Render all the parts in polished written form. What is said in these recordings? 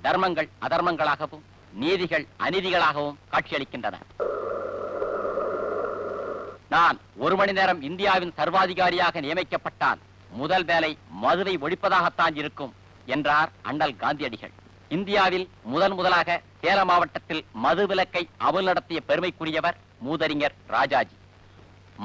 தர்மங்கள் அதர்மங்களாகவும் நீதிகள் அநீதிகளாகவும் காட்சியளிக்கின்றன. நான் 1 மணி நேரம் இந்தியாவின் சர்வாதிகாரியாக நியமிக்கப்பட்டால் முதல் வேலை மதுவை ஒழிப்பதாகத்தான் இருக்கும் என்றார் அண்ணல் காந்தியடிகள். இந்தியாவில் முதலாக சேலம் மாவட்டத்தில் மது விலக்கை அமல் நடத்திய பெருமைக்குரியவர் மூதறிஞர் ராஜாஜி.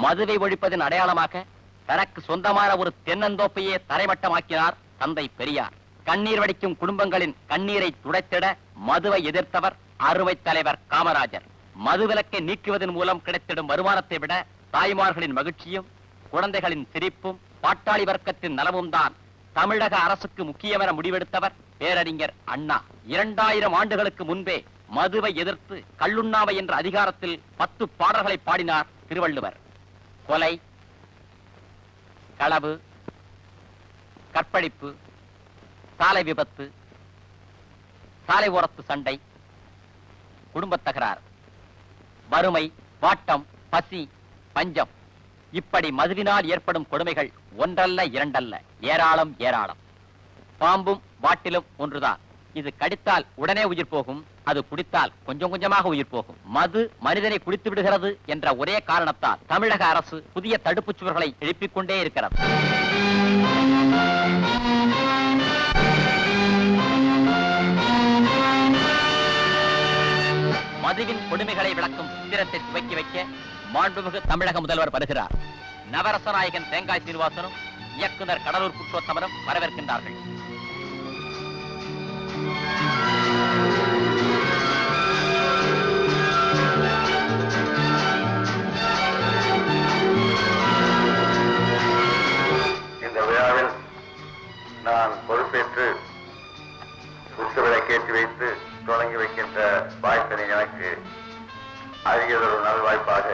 மதுவை ஒழிப்பதன் அடையாளமாக தனக்கு சொந்தமான ஒரு தென்னந்தோப்பையே தரைமட்டமாக்கினார் தந்தை பெரியார். கண்ணீர் வடிக்கும் குடும்பங்களின் கண்ணீரை துடைத்திட மதுவை எதிர்த்தவர் அருமை தலைவர் காமராஜர். மதுவிலக்கை நீக்குவதன் மூலம் கிடைத்திடும் வருமானத்தை விட தாய்மார்களின் மகிழ்ச்சியும் குழந்தைகளின் சிரிப்பும் பாட்டாளி வர்க்கத்தின் நலமும் தான் தமிழக அரசுக்கு முக்கியமென முடிவெடுத்தவர் பேரறிஞர் அண்ணா. 2000 ஆண்டுகளுக்கு முன்பே மதுவை எதிர்த்து கள்ளுண்ணாமை என்ற அதிகாரத்தில் 10 பாடல்களை பாடினார் திருவள்ளுவர். கொலை, களவு, கற்பழிப்பு, சாலை விபத்து, சாலை ஓரத்து சண்டை, குடும்பத் தகராறு, வறுமை, வாட்டம், பசி, பஞ்சம், இப்படி மதுவினால் ஏற்படும் கொடுமைகள் ஒன்றல்ல இரண்டல்ல, ஏராளம் ஏராளம். பாம்பும் வாட்டிலும் ஒன்றுதான். இது கடித்தால் உடனே உயிர் போகும், அது குடித்தால் கொஞ்சம் கொஞ்சமாக உயிர் போகும். மது மனிதனை குடித்து விடுகிறது என்ற ஒரே காரணத்தால் தமிழக அரசு புதிய தடுப்புச் சுவர்களை எழுப்பிக் கொண்டே இருக்கிறது. மதுவின் கொடுமைகளை விளக்கும் சித்திரத்தை துவக்கி வைக்க மாண்புமிகு தமிழக முதல்வர் வருகிறார். நவரசநாயகன் தேங்காய் சீனிவாசனும் இயக்குனர் கடலூர் புருஷோத்தமனும் வரவேற்கின்றார்கள். இந்த விழாவில் நான் பொறுப்பேற்று குத்துவிளக்கேற்றி வைத்து தொடங்கி வைக்கின்ற வாய்ப்பினை எனக்கு அரியதொரு நல்வாய்ப்பாக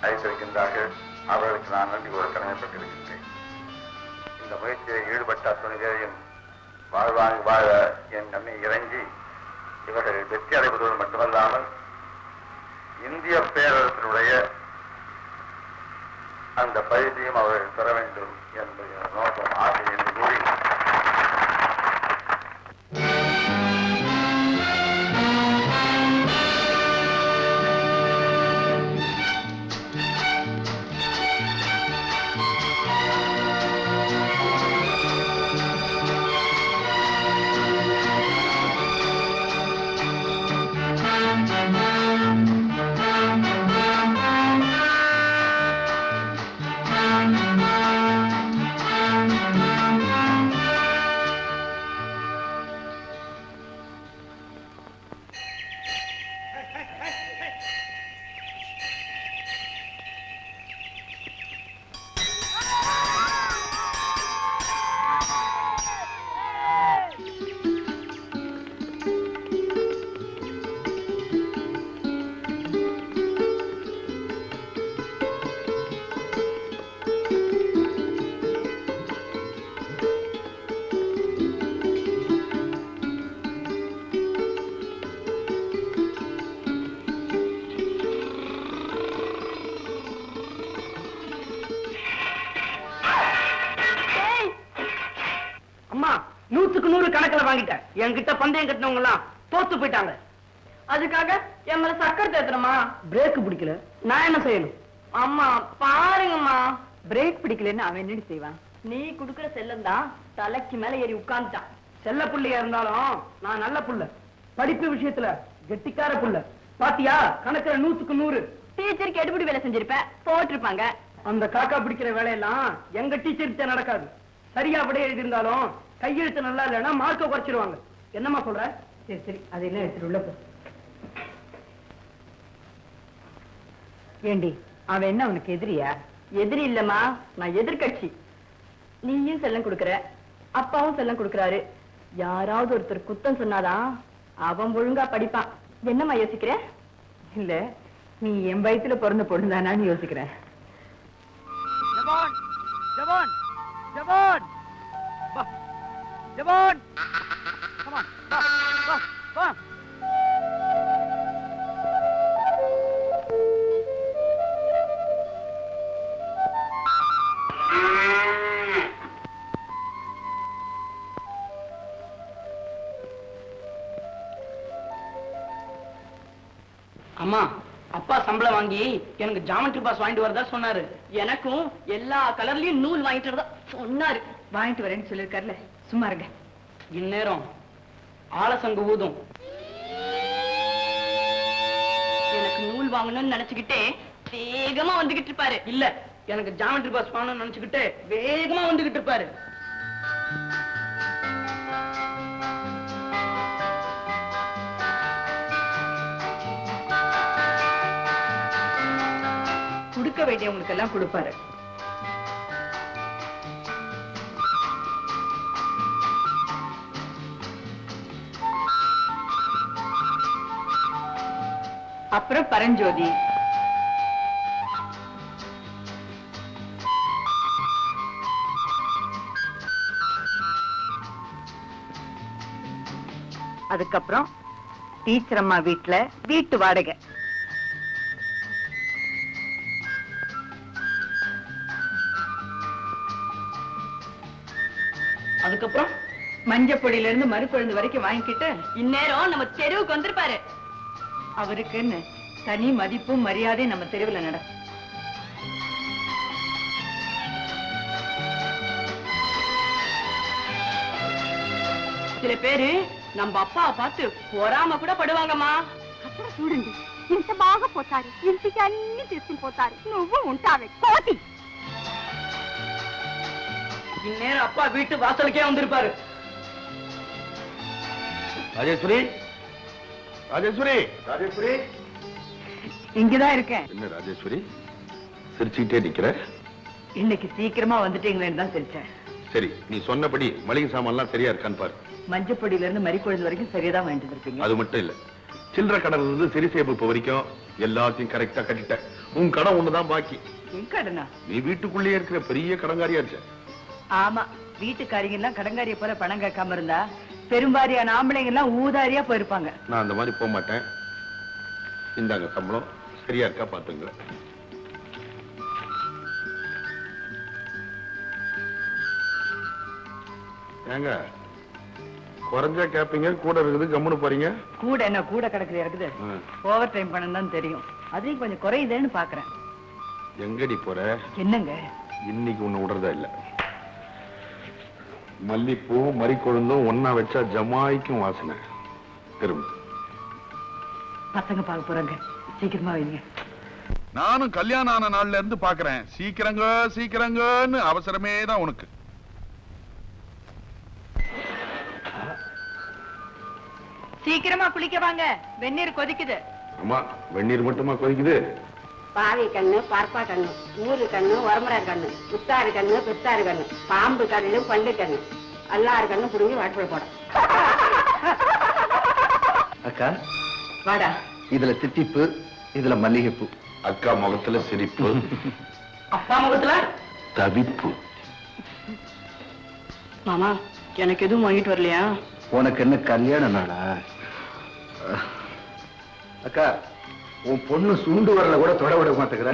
அளித்திருக்கின்றார்கள். அவர்களுக்கு நான் நன்றி கூற கடமைப்பட்டிருக்கின்றேன். இந்த முயற்சியில் ஈடுபட்ட துணிகளையும் வாழ்வாங்கு வாழ என் நம்மை இறங்கி இவர்கள் வெற்றி அடைவதோடு மட்டுமல்லாமல் இந்திய பேரரசினுடைய அந்த பயிற்சியும் அவர்கள் பெற வேண்டும் என்பது நோக்கம் ஆசை என்று கூறி என்கிட்ட பந்தயம் கட்டினவங்க எல்லாம் தோத்து போயிட்டாங்க. அதுக்காக என் மேல சக்கரை தேத்துறமா? பிரேக் பிடிக்கல, நான் என்ன செய்யணும்? அம்மா பாருங்கம்மா. பிரேக் பிடிக்கலன்னு அவன் என்னடி செய்வான்? நீ குடுக்கிற செல்லம் தான் தலைக்கு மேல ஏறி உட்கார்ந்துட்டான். செல்ல புள்ளையா இருந்தாலும் நான் நல்ல புள்ள, படிப்பு விஷயத்துல கெட்டிக்கார புள்ள. பாத்தியா கணக்குல 100க்கு 100. டீச்சருக்கு எடுபடி வேலை செஞ்சிருப்ப, போட்டிருப்பாங்க. அந்த காக்கா பிடிக்கிற வேலையெல்லாம் எங்க டீச்சர் நடக்காது. சரியா விட எழுதியிருந்தாலும் கையெழுத்து நல்லா இல்லைன்னா மார்க்க குறைச்சிருவாங்க. என்னம்மா சொல்ற? சரி சரி, அதெல்லாம் எடுத்துட்டு உள்ள போ. ஏண்டி அவன் என்ன உனக்கு எதிரியா? எதிரி இல்லம்மா, நான் எதிர்கட்சி. நீயும் செல்லம் கொடுக்கற, அப்பாவும் செல்லம் கொடுக்கறாரு. யாராவது ஒருத்தர் குத்தம் சொன்னாதான் அவன் ஒழுங்கா படிப்பான். என்னம்மா யோசிக்கிற? இல்ல, நீ என் வயித்துல பிறந்த பொண்ணுதானான்னு யோசிக்கிறேன். ஜவான் ஜவான் ஜவான் ஜவான், come on, வா வா வா. அம்மா, அப்பா சம்பளம் வாங்கி எனக்கு ஜாமெட்ரி பாக்ஸ் வாங்கிட்டு வரதா சொன்னாரு. எனக்கும் எல்லா கலர்லயும் நூல் வாங்கிட்டு வரதா சொன்னாரு. வாங்கிட்டு வரேன்னு சொல்லிருக்காருல, சும்மா இருங்க. இந்நேரம் ஆலசங்க ஊதும். எனக்கு நூல் வாங்கணும்னு நினைச்சுக்கிட்டே வேகமா வந்துகிட்டு இருப்பாரு. இல்ல, எனக்கு ஜாமெட்ரி பாக்ஸ் வாங்கணும்னு நினைச்சுக்கிட்டே வேகமா வந்துகிட்டு இருப்பாரு. கொடுக்க வேண்டியவங்களுக்கு எல்லாம் கொடுப்பாரு. அப்புறம் பரஞ்சோதி, அதுக்கப்புறம் டீச்சர் அம்மா வீட்டுல வீட்டு வாடகை, அதுக்கப்புறம் மஞ்சப்பொடியில இருந்து மறுக்குழந்து வரைக்கும் வாங்கிக்கிட்டு இந்நேரம் நம்ம தெருவுக்கு வந்திருப்பாரு. அவருக்குன்னு தனி மதிப்பும் மரியாதையும் நம்ம தெருவுல நட. சில பேரு நம்ம అప్పాவை பார்த்து పొరామ కూడా పడువాங்கమ్మా. అక్కడ చూడండి, ఇంత బాగా పోతారు, ఇంటికి అన్ని తీసుకుని పోతారు, నువ్వు ఉంటావే కోతి. இந்நேரம் அப்பா வீட்டு வாசலுக்கே வந்திருப்பாரு. ராஜேஸ்வரி, ராஜேஸ்வரி, ராஜேஸ்வரி. இங்கதான் இருக்கேன். என்ன ராஜேஸ்வரி சிரிச்சுக்கிட்டே நிக்கிற? இன்னைக்கு சீக்கிரமா வந்துட்டீங்களேன்னு தான் சிரிச்சேன். சரி, நீ சொன்னபடி மளிகை சாமான்லாம் சரியா இருக்கான்னு பாரு. மஞ்சப்பொடியில இருந்து மறிக்குழந்து வரைக்கும் சரியாதான் வாங்கிட்டு இருப்பீங்க. அது மட்டும் இல்ல, சில்லற கடல இருந்து சிறிசேப்பு வரைக்கும் எல்லாத்தையும் கரெக்டா கட்டிட்ட. உன் கடன் ஒண்ணுதான் பாக்கி. என் கடனா? நீ வீட்டுக்குள்ளேயே இருக்கிற பெரிய கடங்காரியா இருச்ச. ஆமா, வீட்டுக்காரிங்க எல்லாம் கடங்காரிய போல பணம் கேட்காம இருந்தா பெரும்பாரியான ஆம்பளைங்க எல்லாம் ஊதாரியா போயிருப்பாங்க. நான் அந்த மாதிரி போக மாட்டேன். இந்தாங்க சம்பளம், சரியா இருக்கா பாத்துங்க. ஏங்க குறைஞ்சா கேப்பீங்க, கூட இருக்குது கம்முன்னு போறீங்க. கூட என்ன கூட கிடக்குது இருக்குது. ஓவர் டைம் பண்ணணும் தான் தெரியும், அதையும் கொஞ்சம் குறையுதேன்னு பாக்குறேன். எங்கடி போற? என்னங்க இன்னைக்கு ஒண்ணு விடுறதா இல்ல. மல்லிப்பூ மறிக்கொழுந்தும் ஒன்னா வச்சா ஜமாய்க்கும் வாசனை. திரும்ப பசங்க பார்க்க போறாங்க, சீக்கிரமா வைங்க. நானும் கல்யாணம் ஆன நாள்ல இருந்து பாக்குறேன், சீக்கிரங்க சீக்கிரங்கன்னு அவசரமே தான் உனக்கு. சீக்கிரமா குளிக்க வாங்க, வெந்நீர் கொதிக்குது. ஆமா, வெந்நீர் மட்டுமா கொதிக்குது? பாவி கண்ணு, பார்ப்பா கண்ணு, ஊரு கண்ணு, ஒரமரார் கண்ணு, புத்தாறு கண்ணு, பித்தாறு கண்ணு, பாம்பு கண்ணு, பண்டு கண்ணு, எல்லாரு கண்ணு புடுங்கி வாட்பட போட. அக்கா, வாடா. இதுல தித்திப்பு, இதுல மல்லிகைப்பூ. அக்கா முகத்துல சிரிப்பு, அப்பா முகத்துல தவிப்பு. மாமா, எனக்கு எதுவும் வாங்கிட்டு வரலையா? உனக்கு என்ன கல்யாண நாளா? அக்கா, உன் பொண்ணு சுண்டு வரல கூட தொட விட மாட்டேங்கிற.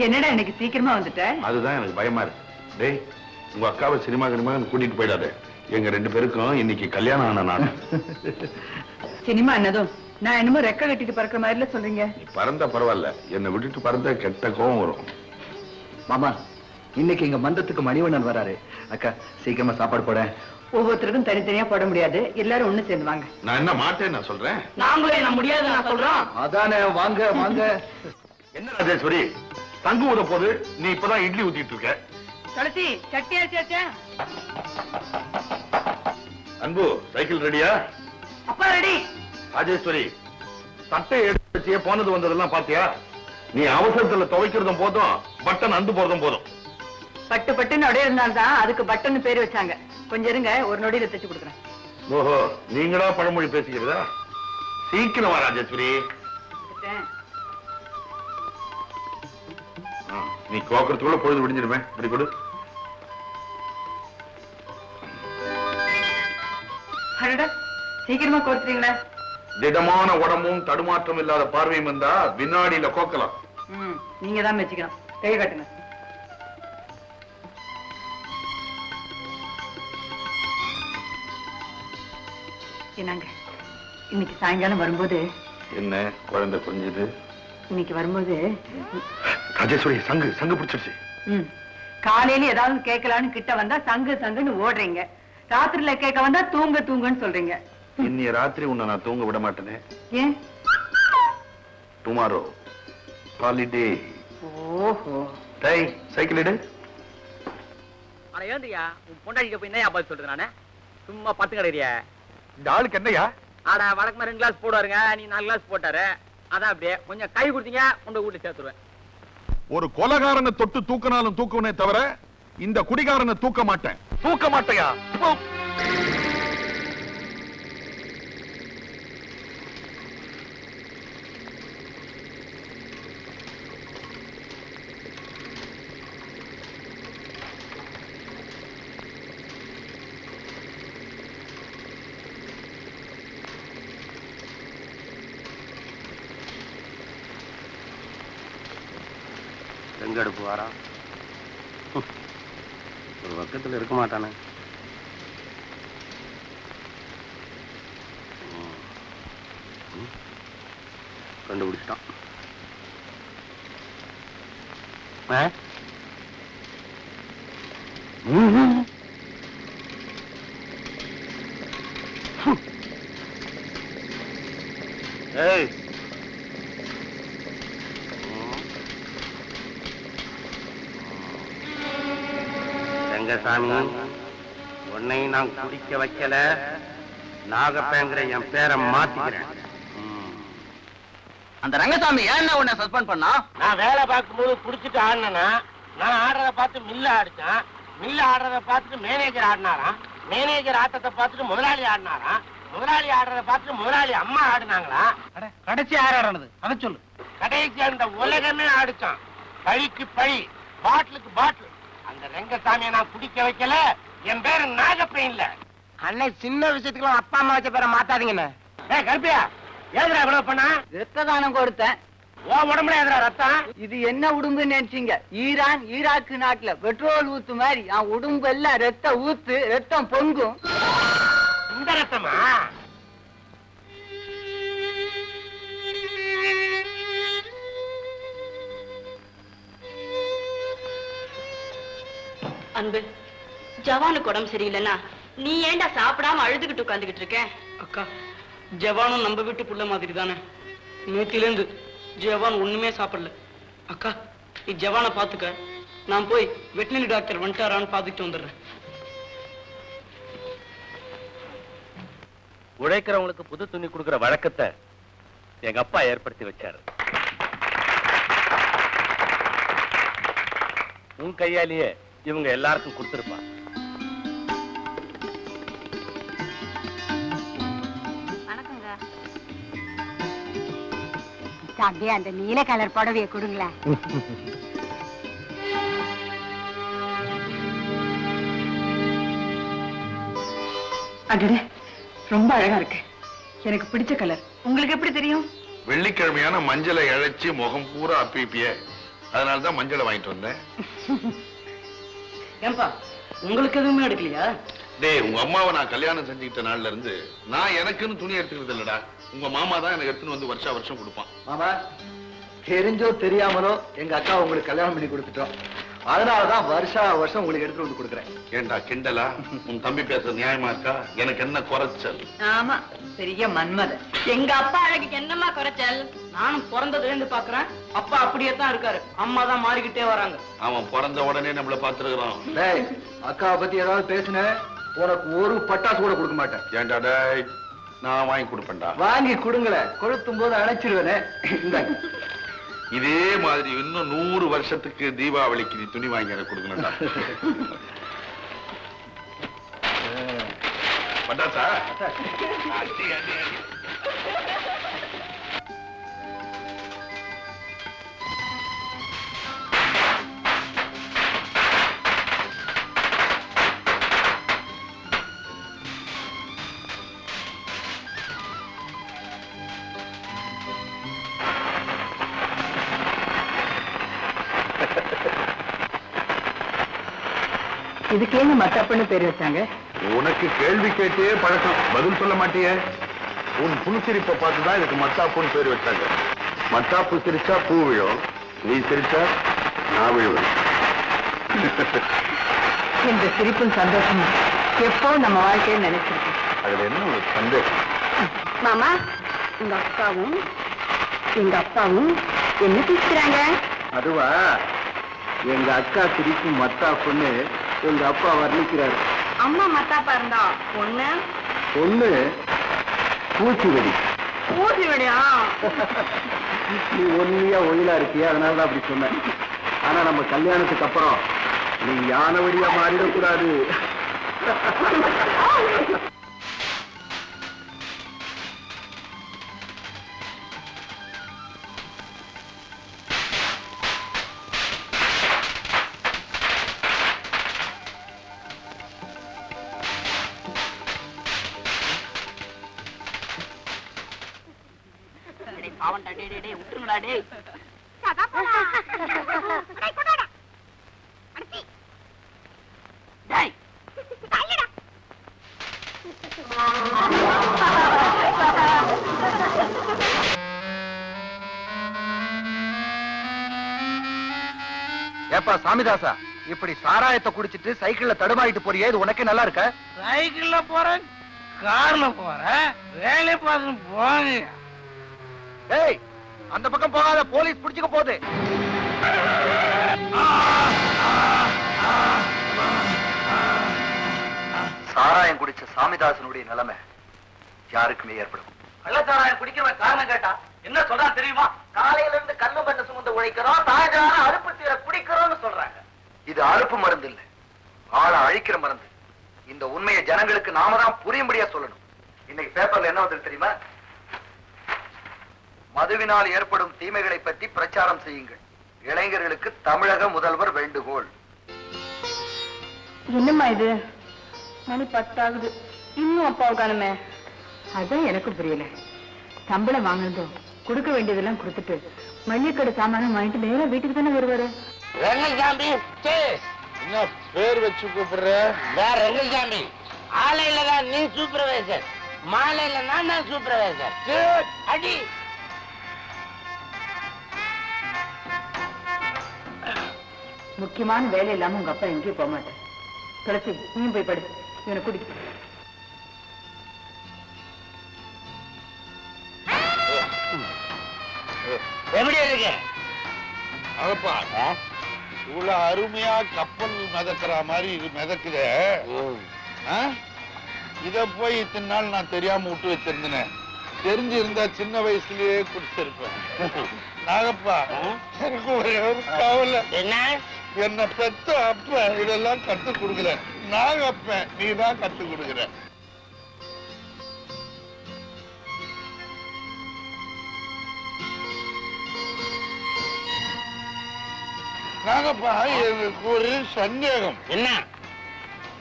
என்னடா இன்னைக்கு சீக்கிரமா வந்துட்ட? அதுதான் எனக்கு பயமா இருக்கு. டேய், உங்க அக்காவை சினிமா கினிமா கூட்டிட்டு போயிடாத. எங்க ரெண்டு பேருக்கும் இன்னைக்கு கல்யாணம் ஆன நாள். சினிமா என்னதும் நான் என்னமோ ரெக்க கட்டிட்டு பறக்கிற மாதிரில சொல்றீங்க. நீ பறந்தா பரவாயில்ல, என்னை விட்டுட்டு பறந்தா கெட்ட கோவம் வரும். மாமா, இன்னைக்கு எங்க மந்தத்துக்கு மணிவண்ணன் வராரு. அக்கா, சீக்கிரமா சாப்பாடு போட. ஒவ்வொருத்தருக்கும் தனித்தனியா போட முடியாது, எல்லாரும் ஒண்ணு சேர்ந்து வாங்க. நான் என்ன மாட்டேன் நான் சொல்றேன். நாங்களே நான் முடியாது நான் சொல்றோம். அதானே, வாங்க வாங்க. என்ன ராஜேஸ்வரி, தங்கு ஊத போது நீ இப்பதான் இட்லி ஊத்திட்டு இருக்க. துளசி, சட்டி ஆச்சாச்சா? அன்பு, சைக்கிள் ரெடியா? அப்பா ரெடி. ராஜேஸ்வரி, சட்டை எடுத்து வச்சியே போனது வந்ததெல்லாம் பாத்தியா? நீ அவசரத்துல துவைக்கிறதும் போதும், பட்டன் அந்து போறதும் போதும். பட்டு பட்டுன்னு அப்படியே இருந்தால்தான் அதுக்கு பட்டுன்னு பேரு வச்சாங்க. கொஞ்சம் இருங்க, ஒரு நொடியில தைச்சு கொடுக்குறேன். ஓஹோ, நீங்களா பழமொழி பேசிக்கிறதா? சீக்கிரம் வா ராஜேஸ்வரி. நீ கோக்கறதுக்குள்ள பொழுது விடிஞ்சிருமே. இப்படி கொடு. அடடா, சீக்கிரமா கோர்த்துறீங்களா? திடமான உடம்பும் தடுமாற்றம் இல்லாத பார்வையும் இருந்தா வினாடியில கோக்கலாம். நீங்க தான் மெச்சிக்கணும். கை காட்டுங்க. என்னங்க, இன்னைக்கு சாயங்காலம் வரும்போது என்ன குழந்தை கொஞ்சது? இன்னைக்கு வரும்போது ராஜேஸ்வரி, சங்கு சங்கு பிடிச்சிருச்சு. காலையில ஏதாவது கேட்கலான்னு கிட்ட வந்தா சங்கு சங்குன்னு ஓடுறீங்க, ராத்திரில கேட்க வந்தா தூங்க தூங்குன்னு சொல்றீங்க. இன்னைய ராத்திரி உன்னை நான் தூங்க விட மாட்டேனே. ஏன்? Tomorrow holiday. ஓஹோ. டேய், சைக்கிள் எடு. அட ஏந்தியா, உன் பொண்டாட்டிக்கு போய் என்ன பதில் சொல்றது? நானே சும்மா பத்து கிடையா? இந்த ஆளுக்கு என்னையா? ஆடா வழக்கமா 2 கிளாஸ் போடுவாருங்க, நீ 4 கிளாஸ் போட்டாரு. அதான் அப்படியே கொஞ்சம் கை கொடுத்தீங்க, உங்க வீட்டு சேர்த்துருவேன். ஒரு கொலகாரனை தொட்டு தூக்கினாலும் தூக்குவனே தவிர இந்த குடிகாரனை தூக்க மாட்டேன். தூக்க மாட்டையா? எங்க எடுப்பு வாரா? ஒரு பக்கத்துல இருக்க மாட்டானே. கண்டுபிடிச்சிட்டான். ஏய், ரங்கசாமி, உன்னை நான் குடிக்க வைக்கல, நாகப்பேங்கிற என் பேரை மாத்திக்கிறேன். அந்த ரங்கசாமி ஏன் உன்னை சஸ்பெண்ட் பண்ணா? நான் வேலை பார்க்கும்போது குடிச்சிட்டு ஆடினா, நான் ஆடுறத பார்த்து மில்ல ஆடிச்சான், மில்ல ஆடுறத பார்த்துட்டு மேனேஜர் ஆடினாராம், மேனேஜர் ஆட்டத்தை பார்த்துட்டு முதலாளி ஆடினாராம், முதலாளி ஆடுறத பார்த்துட்டு முதலாளி அம்மா ஆடினாங்களா. கடைசி யார் ஆடுறது அதை சொல்லு. கடைசி அந்த உலகமே ஆடிச்சான். பழிக்கு பழி, பாட்டிலுக்கு பாட்டில். அந்த ரங்கசாமியை நான் குடிக்க வைக்கல, என் பேரு நாகப்பன் இல்ல. அன்னை சின்ன விஷயத்துக்கு அப்பா அம்மா வச்ச பேரை மாத்தாதீங்கன்னு. ஏய் கருப்பியா, ஏதுடா இவ்வளவு பண்ணா? ரத்த தானம் கொடுத்தேன். உன் உடம்புல எதுடா ரத்தம்? இது என்ன உடும்புன்னு நினைச்சீங்க? ஈரான் ஈராக்கு நாட்டுல பெட்ரோல் ஊத்து மாதிரி அவன் உடம்பு எல்லாம் ரத்த ஊத்து, ரத்தம் பொங்கும். இந்த ரத்தமா? அன்பு, ஜவானுக்கு உடம்பு சரியில்லைன்னா நீ ஏண்டா சாப்பிடாம அழுதுகிட்டு உட்காந்துக்கிட்டு இருக்க? அக்கா, ஜவானும் நம்ம வீட்டு புள்ள மாதிரி தானே. நேத்திலேருந்து ஜவான் ஒண்ணுமே சாப்பிடல. அக்கா, நீ ஜவானை பாத்துக்க, நான் போய் வெட்டினரி டாக்டர் வந்துட்டாரான்னு பாத்துட்டு வந்துடுறேன். உழைக்கிறவங்களுக்கு புது துணி கொடுக்கிற வழக்கத்தை எங்க அப்பா ஏற்படுத்தி வச்சாரு. உன் கையாலேயே இவங்க எல்லாருக்கும் கொடுத்திருப்பா. அப்படியே அந்த நீல கலர் புடவைய கொடுங்களேன். அடடே, ரொம்ப அழகா இருக்கு. எனக்கு பிடிச்ச கலர். உங்களுக்கு எப்படி தெரியும்? வெள்ளிக்கிழமையான மஞ்சளை இழைச்சி முகம் பூரா அப்பிப்பிய, அதனாலதான் மஞ்சளை வாங்கிட்டு வந்தேன். ஏன்பா, உங்களுக்கு எதுவுமே எடுக்கலையா? டேய், உங்க அம்மாவை நான் கல்யாணம் செஞ்சுக்கிட்ட நாள்ல இருந்து நான் எனக்குன்னு துணி எடுத்துக்கிறது இல்லடா. உங்க மாமா தான் எனக்கு எடுத்துன்னு வந்து வருஷா வருஷம் கொடுப்பான். மாமா, தெரிஞ்சோ தெரியாமலோ எங்க அக்கா உங்களுக்கு கல்யாணம் பண்ணி கொடுத்துட்டோம். அதனாலதான் வருஷா வருஷம் உங்களுக்கு எடுத்துட்டு வந்து கொடுக்குறேன். ஏண்டா கிண்டலா? உன் தம்பி பேச நியாயமா இருக்கா? எனக்கு என்ன குறைச்சல்? ஆமா, பெரிய மன்மத. எங்க அப்பா அழகுக்கு என்னமா குறைச்சல்? நானும் பிறந்ததுல இருந்து பாக்குறேன், அப்பா அப்படியே தான் இருக்காரு, அம்மா தான் மாறிக்கிட்டே வராங்க. அவன் பிறந்த உடனே நம்மள பாத்துருக்கான். டேய், அக்காவை பத்தி ஏதாவது பேசுன உனக்கு ஒரு பட்டாசு கூட கொடுக்க மாட்டேன். ஏண்டா டேய், நான் வாங்கி கொடுப்பேன்டா. வாங்கி கொடுங்களேன், கொளுத்தும் போது அணைச்சிருவேனே. இந்தாங்க. இதே மாதிரி இன்னும் 100 வருஷத்துக்கு தீபாவளிக்கு நீ துணி வாங்கி எனக்கு கொடுக்கணும்டா. பட்டாசா? அடி, அடி, அடி. இதுக்கு ஏங்க மத்தப்பன்னு பேர் வச்சாங்க? உனக்கு கேள்வி கேட்டே பழக்கம், பதில் சொல்ல மாட்டியே. உன் புன்சிரிப்பை பார்த்துதான் இதுக்கு மத்தாப்புன்னு பேர் வச்சாங்க. மத்தாப்பு சிரிச்சா பூ விழும், நீ சிரிச்சா நான் விழுவேன். இந்த சிரிப்பும் சந்தோஷமும் எப்போ நம்ம வாழ்க்கையை நினைச்சிருக்கோம். அதுல என்ன ஒரு சந்தேகம்? மாமா, உங்க அக்காவும் எங்க அப்பாவும் என்ன பேசுறாங்க? அதுவா, எங்க அக்கா சிரிக்கும் மத்தாப்புன்னு எங்க அப்பா வர்ணிக்கிறாரு. அம்மா மத்தாப்பா இருந்தா பொண்ணு பொண்ணு பூச்சி வெடி. ஊசி விடியா? நீ ஒன்னியா ஒயிலா இருக்கிய, அதனாலதான் அப்படி சொன்னேன். ஆனா நம்ம கல்யாணத்துக்கு அப்புறம் நீ யானை வெடியா மாறிடக்கூடாது. பாவண்டா, டே டே விட்டுருங்கடா டே. டேய் ஏப்பா சாமிதாசா, இப்படி சாராயத்தை குடிச்சிட்டு சைக்கிள்ல தடுமாறிட்டு போறியே, இது உனக்கு நல்லா இருக்க? சைக்கிள்ல போறேன், கார்ல போறேன், வேலை பார்த்து போங்க. ஏய், அந்த பக்கம் போகாத, போலீஸ் பிடிச்சுக்க போகுது. சாராயம் குடிச்ச சாமிதாசனுடைய நிலைமை யாருக்குமே ஏற்படும். கள்ளச்சாராயம் குடிக்கிறவன் காரணம் கேட்டா என்ன சொல்றான் தெரியுமா? காலையில இருந்து கல்லு பண்ண சுமந்து உழைக்கிறோம், சாயந்தரம் அறுப்பு தீர குடிக்கிறோம்னு சொல்றாங்க. இது அறுப்பு மருந்து இல்ல, ஆளை அழிக்கிற மருந்து. இந்த உண்மையை ஜனங்களுக்கு நாம தான் புரியும்படியா சொல்லணும். இன்னைக்கு பேப்பர்ல என்ன வந்து தெரியுமா? மதுவினால் ஏற்படும் தீமைகளை பற்றி பிரச்சாரம் செய்யுங்கள், இளைஞர்களுக்கு தமிழக முதல்வர் வேண்டுகோள். என்னம்மா இது? மணி 10 ஆகுது, இன்னும் அப்பாவுக்கானுமே. அதான் எனக்கு புரியல. சம்பளம் வாங்கினதும் கொடுக்க வேண்டியதெல்லாம் கொடுத்துட்டு மல்லிகடை சாமானும் வாங்கிட்டு நேரா வீட்டுக்கு தானே வருவாரு. ரங்கசாமி என்ன பேர் வச்சு கூப்பிடுற? வேற ரங்கசாமி, ஆலையில தான் நீ சூப்பர்வைசர், மாலையில நான் தான் சூப்பர்வைசர். அடி முக்கியமான வேலை இல்லாம உங்க அப்பா எங்கேயும் போக மாட்டேன். துளசி, நீயும் போய் படு, இவனை குடி. எப்படி இருக்கு? அதப்பா இவ்வளவு அருமையா கப்பல் மிதக்கிற மாதிரி இது மிதக்குதே. இத போய் இத்தனை நாள் நான் தெரியாம விட்டு வச்சிருந்தேன். தெரிஞ்சிருந்தா சின்ன வயசுலயே குடிச்சிருப்பேன். நாகப்பா, எனக்கு ஒரே ஒரு கவலை. என்ன பெத்த அப்ப இதெல்லாம் கத்து கொடுக்கல, நாகப்ப நீ தான் கத்து கொடுக்குற. நாகப்பா, எனக்கு ஒரு சந்தேகம். என்ன?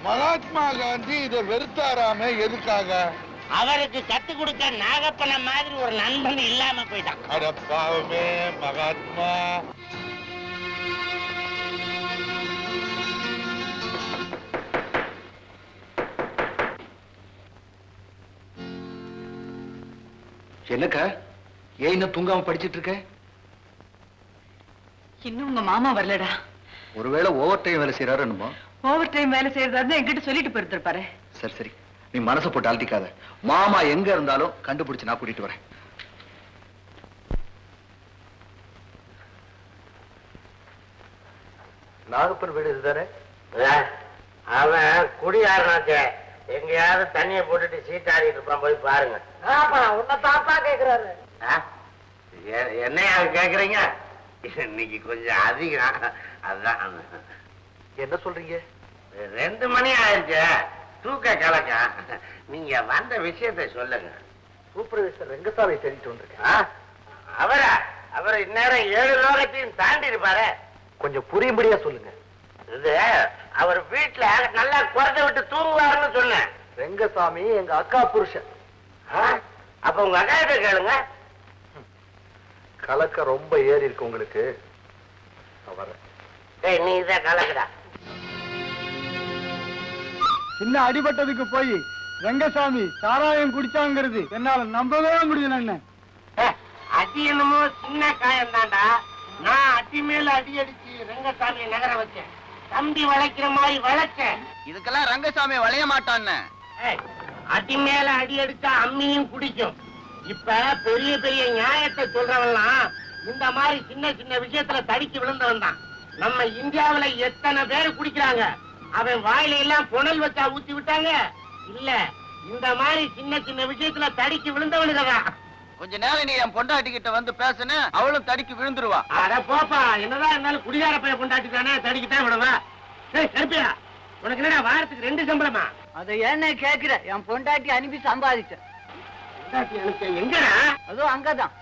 மகாத்மா காந்தி இதை வெறுத்தாராம எதுக்காக? அவருக்கு கத்து கொடுக்க நாகப்பன மாதிரி ஒரு நண்பன் இல்லாம போயிட்டான். அட பாவமே மகாத்மா. என்னக்கா, ஏன் இன்னும் தூங்காம படிச்சிட்டு இருக்க? இன்னும் உங்க மாமா வரலடா. ஒருவேளை ஓவர் டைம் வேலை செய்யறாரு என்னமோ. ஓவர் டைம் வேலை செய்யறதா என்கிட்ட சொல்லிட்டு போயிருப்பாரு. சரி சரி, நீ மனசை போட்டு அழட்டிக்காத. மாமா எங்க இருந்தாலும் கண்டுபிடிச்சு நான் கூட்டிட்டு வரேன். நாகப்பன் வீடு இதுதானே? அவன் குடியாரனாச்ச, எங்கேயாவது தண்ணியை போட்டுட்டு சீட்டாடிட்டு இருப்பான், போய் பாருங்க. உன்னை தாப்பா கேக்குறாரு. என்னையா கேக்குறீங்க? இன்னைக்கு கொஞ்சம் அதிகம், அதுதான். என்ன சொல்றீங்க? 2 மணி ஆயிடுச்சு, தூக்க கலக்க. நீங்க வந்த விஷயத்தை சொல்லுங்க. சூப்பர்வைசர் ரெங்கசாமி தேடிட்டு வந்திருக்கேன். அவரை இந்நேரம் 7 லோகத்தையும் தாண்டி இருப்பாரு. கொஞ்சம் புரியும்படியா சொல்லுங்க. இது அவர் வீட்டுல நல்லா குறைஞ்ச விட்டு தூங்குவாருன்னு சொன்னேன். ரெங்கசாமி எங்க அக்கா புருஷன். அப்ப உங்க அக்கா கிட்ட கேளுங்க. கலக்க ரொம்ப ஏறி இருக்கு உங்களுக்கு. நீ இதை கலக்குடா. சின்ன அடிபட்டதுக்கு போய் ரங்கசாமி சாராயம் குடிச்சாங்கிறது என்னால நம்பவே முடியல அண்ணன். அடி என்னமோ சின்ன காயம் தாண்டா. நான் அடி மேல அடி அடிச்சு ரங்கசாமியை நகர வச்சேன். தம்பி வளைக்கிற மாதிரி வளைச்சேன். இதுக்கெல்லாம் ரங்கசாமி வளைய மாட்டான்னு. அடி மேல அடி அடிச்சா அம்மியும் குடிக்கும். இப்ப பெரிய பெரிய நியாயத்தை சொல்றவன்லாம் இந்த மாதிரி சின்ன சின்ன விஷயத்துல தடிக்கு விழுந்தவன் தான். நம்ம இந்தியாவுல எத்தனை பேர் குடிக்கிறாங்க. அவன் வாயில எல்லாம் புனல் வச்சா ஊத்தி விட்டாங்க. இல்ல இந்த மாதிரி சின்ன சின்ன விஷயத்துல தடிக்கு விழுந்தவனுக்குதான். கொஞ்ச நேரம் நீ என் பொண்டாட்டி கிட்ட வந்து பேசுன, அவளும் தடிக்கு விழுந்துருவா. அட போப்பா, என்னதான் இருந்தாலும் குடிகார பைய கொண்டாட்டிட்டானே, தடிக்கிட்டா விடுவா. கருப்பியா, உனக்கு என்னடா வாரத்துக்கு 2 சம்பளமா? அதை என்ன கேக்குற? என் பொண்டாட்டி அனுப்பி சம்பாதிச்சேன். எங்கடா? அதோ அங்கதான்.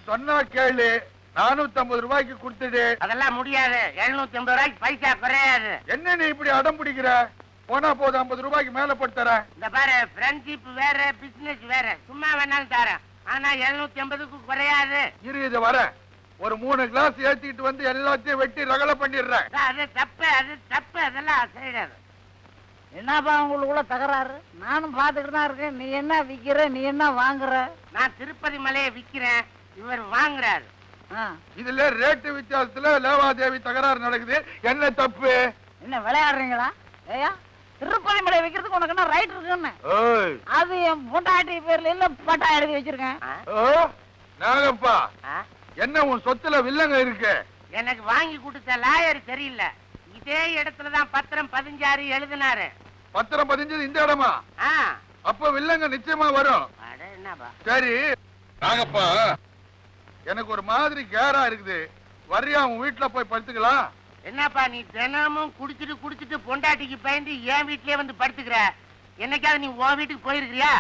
சொன்னா கேளு, 450 ரூபாய்க்கு கொடுத்துடு. அதெல்லாம் முடியாது. 750 ரூபாய்க்கு பைசா குறையாது. என்ன நீ இப்படி அடம் பிடிக்கிற? போனா போது 50 ரூபாய்க்கு மேல போட்டு தர. இந்த பாரு, ஃப்ரெண்ட்ஷிப் வேற, பிசினஸ் வேற. சும்மா வேணாலும் தரேன். ஆனா 750க்கு குறையாது. இரு, இது வர ஒரு 3 கிளாஸ் ஏத்திட்டு வந்து எல்லாத்தையும் வெட்டி ரகலை பண்ணிடுறேன். அது தப்பு, அது தப்பு. அதெல்லாம் செய்யாது. என்னப்பா உங்களுக்குள்ள தகராறு? நானும் பாத்துக்கிட்டு தான் இருக்கேன். நீ என்ன விக்கிற, நீ என்ன வாங்குற? நான் திருப்பதி மலையை விக்கிறேன், இவர் வாங்குறாரு. இதுல ரேட்டு வித்தியாசத்துல லேவாதேவி தகராறு நடக்குது. என்ன தப்பு? என்ன விளையாடுறீங்களா? ஏயா, திருப்பதி மலை வைக்கிறதுக்கு உனக்கு என்ன ரைட் இருக்குன்னு? அது என் பொண்டாட்டி பேர்ல இல்ல, பட்டா எழுதி வச்சிருக்கேன். நாகப்பா, என்ன உன் சொத்துல வில்லங்க இருக்கு? எனக்கு வாங்கி கொடுத்த லாயர் சரியில்லை. இதே இடத்துலதான் பத்திரம் 16 எழுதினாரு. பத்திரம் பதிஞ்சது இந்த இடமா? அப்ப வில்லங்க நிச்சயமா வரும். என்னப்பா? சரி நாகப்பா, எனக்கு ஒரு மாதிரி கேரா இருக்குது. வர்றியா, உன் வீட்டுல போய் படுத்துக்கலாம்? என்னப்பா நீ தினமும் குடிச்சிட்டு பொண்டாட்டிக்கு பயந்து என் வீட்லயே வந்து படுத்துக்கிற. என்னைக்காவது நீ உன் வீட்டுக்கு போயிருக்கிறியா?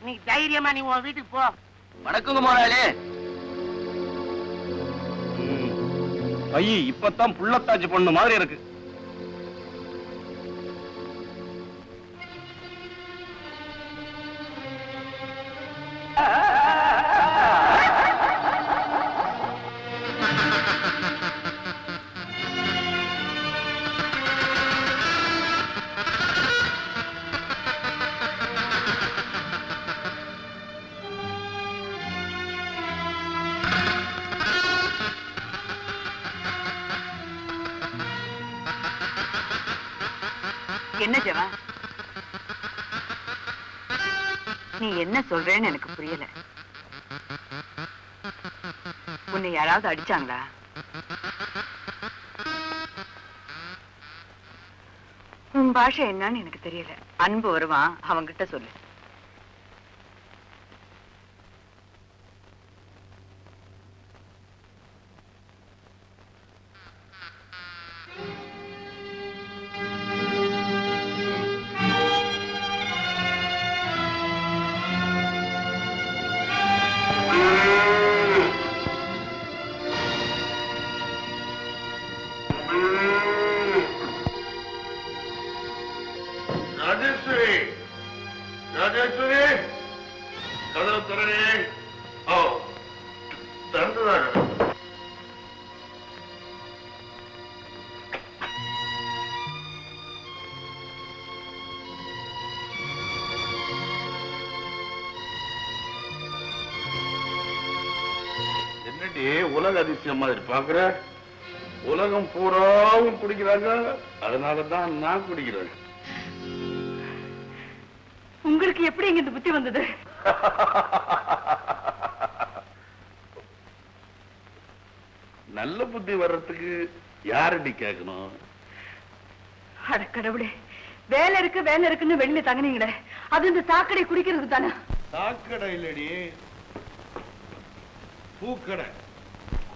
நீ தைரியமா நீ உன் வீட்டுக்கு போ. வணக்கங்க முதலாளி. ஐய், இப்பதான் புள்ளத்தாச்சி பொண்ணு மாதிரி இருக்கு. என்ன ஜவா, நீ என்ன சொல்றேன்னு எனக்கு புரியல. உன்னை யாராவது அடிச்சாங்களா? உன் பாஷை என்னன்னு எனக்கு தெரியல. அன்பு வருவான், அவன்கிட்ட சொல்லு. உலக அதிசயம் மாதிரி பாக்குற. உலகம் பூராவும் குடிக்கிறாங்க, அதனாலதான் நான் குடிக்கிறேன். உங்களுக்கு எப்படி இங்க இந்த புத்தி வந்தது? நல்ல புத்தி வர்றதுக்கு யாரடி கேட்கணும்? அட கடவுளே, வேலை இருக்குன்னு வெளியில தங்கினீங்களே, அது இந்த சாக்கடை குடிக்கிறதுக்கு தானே? சாக்கடை இல்லடி, பூக்கடை.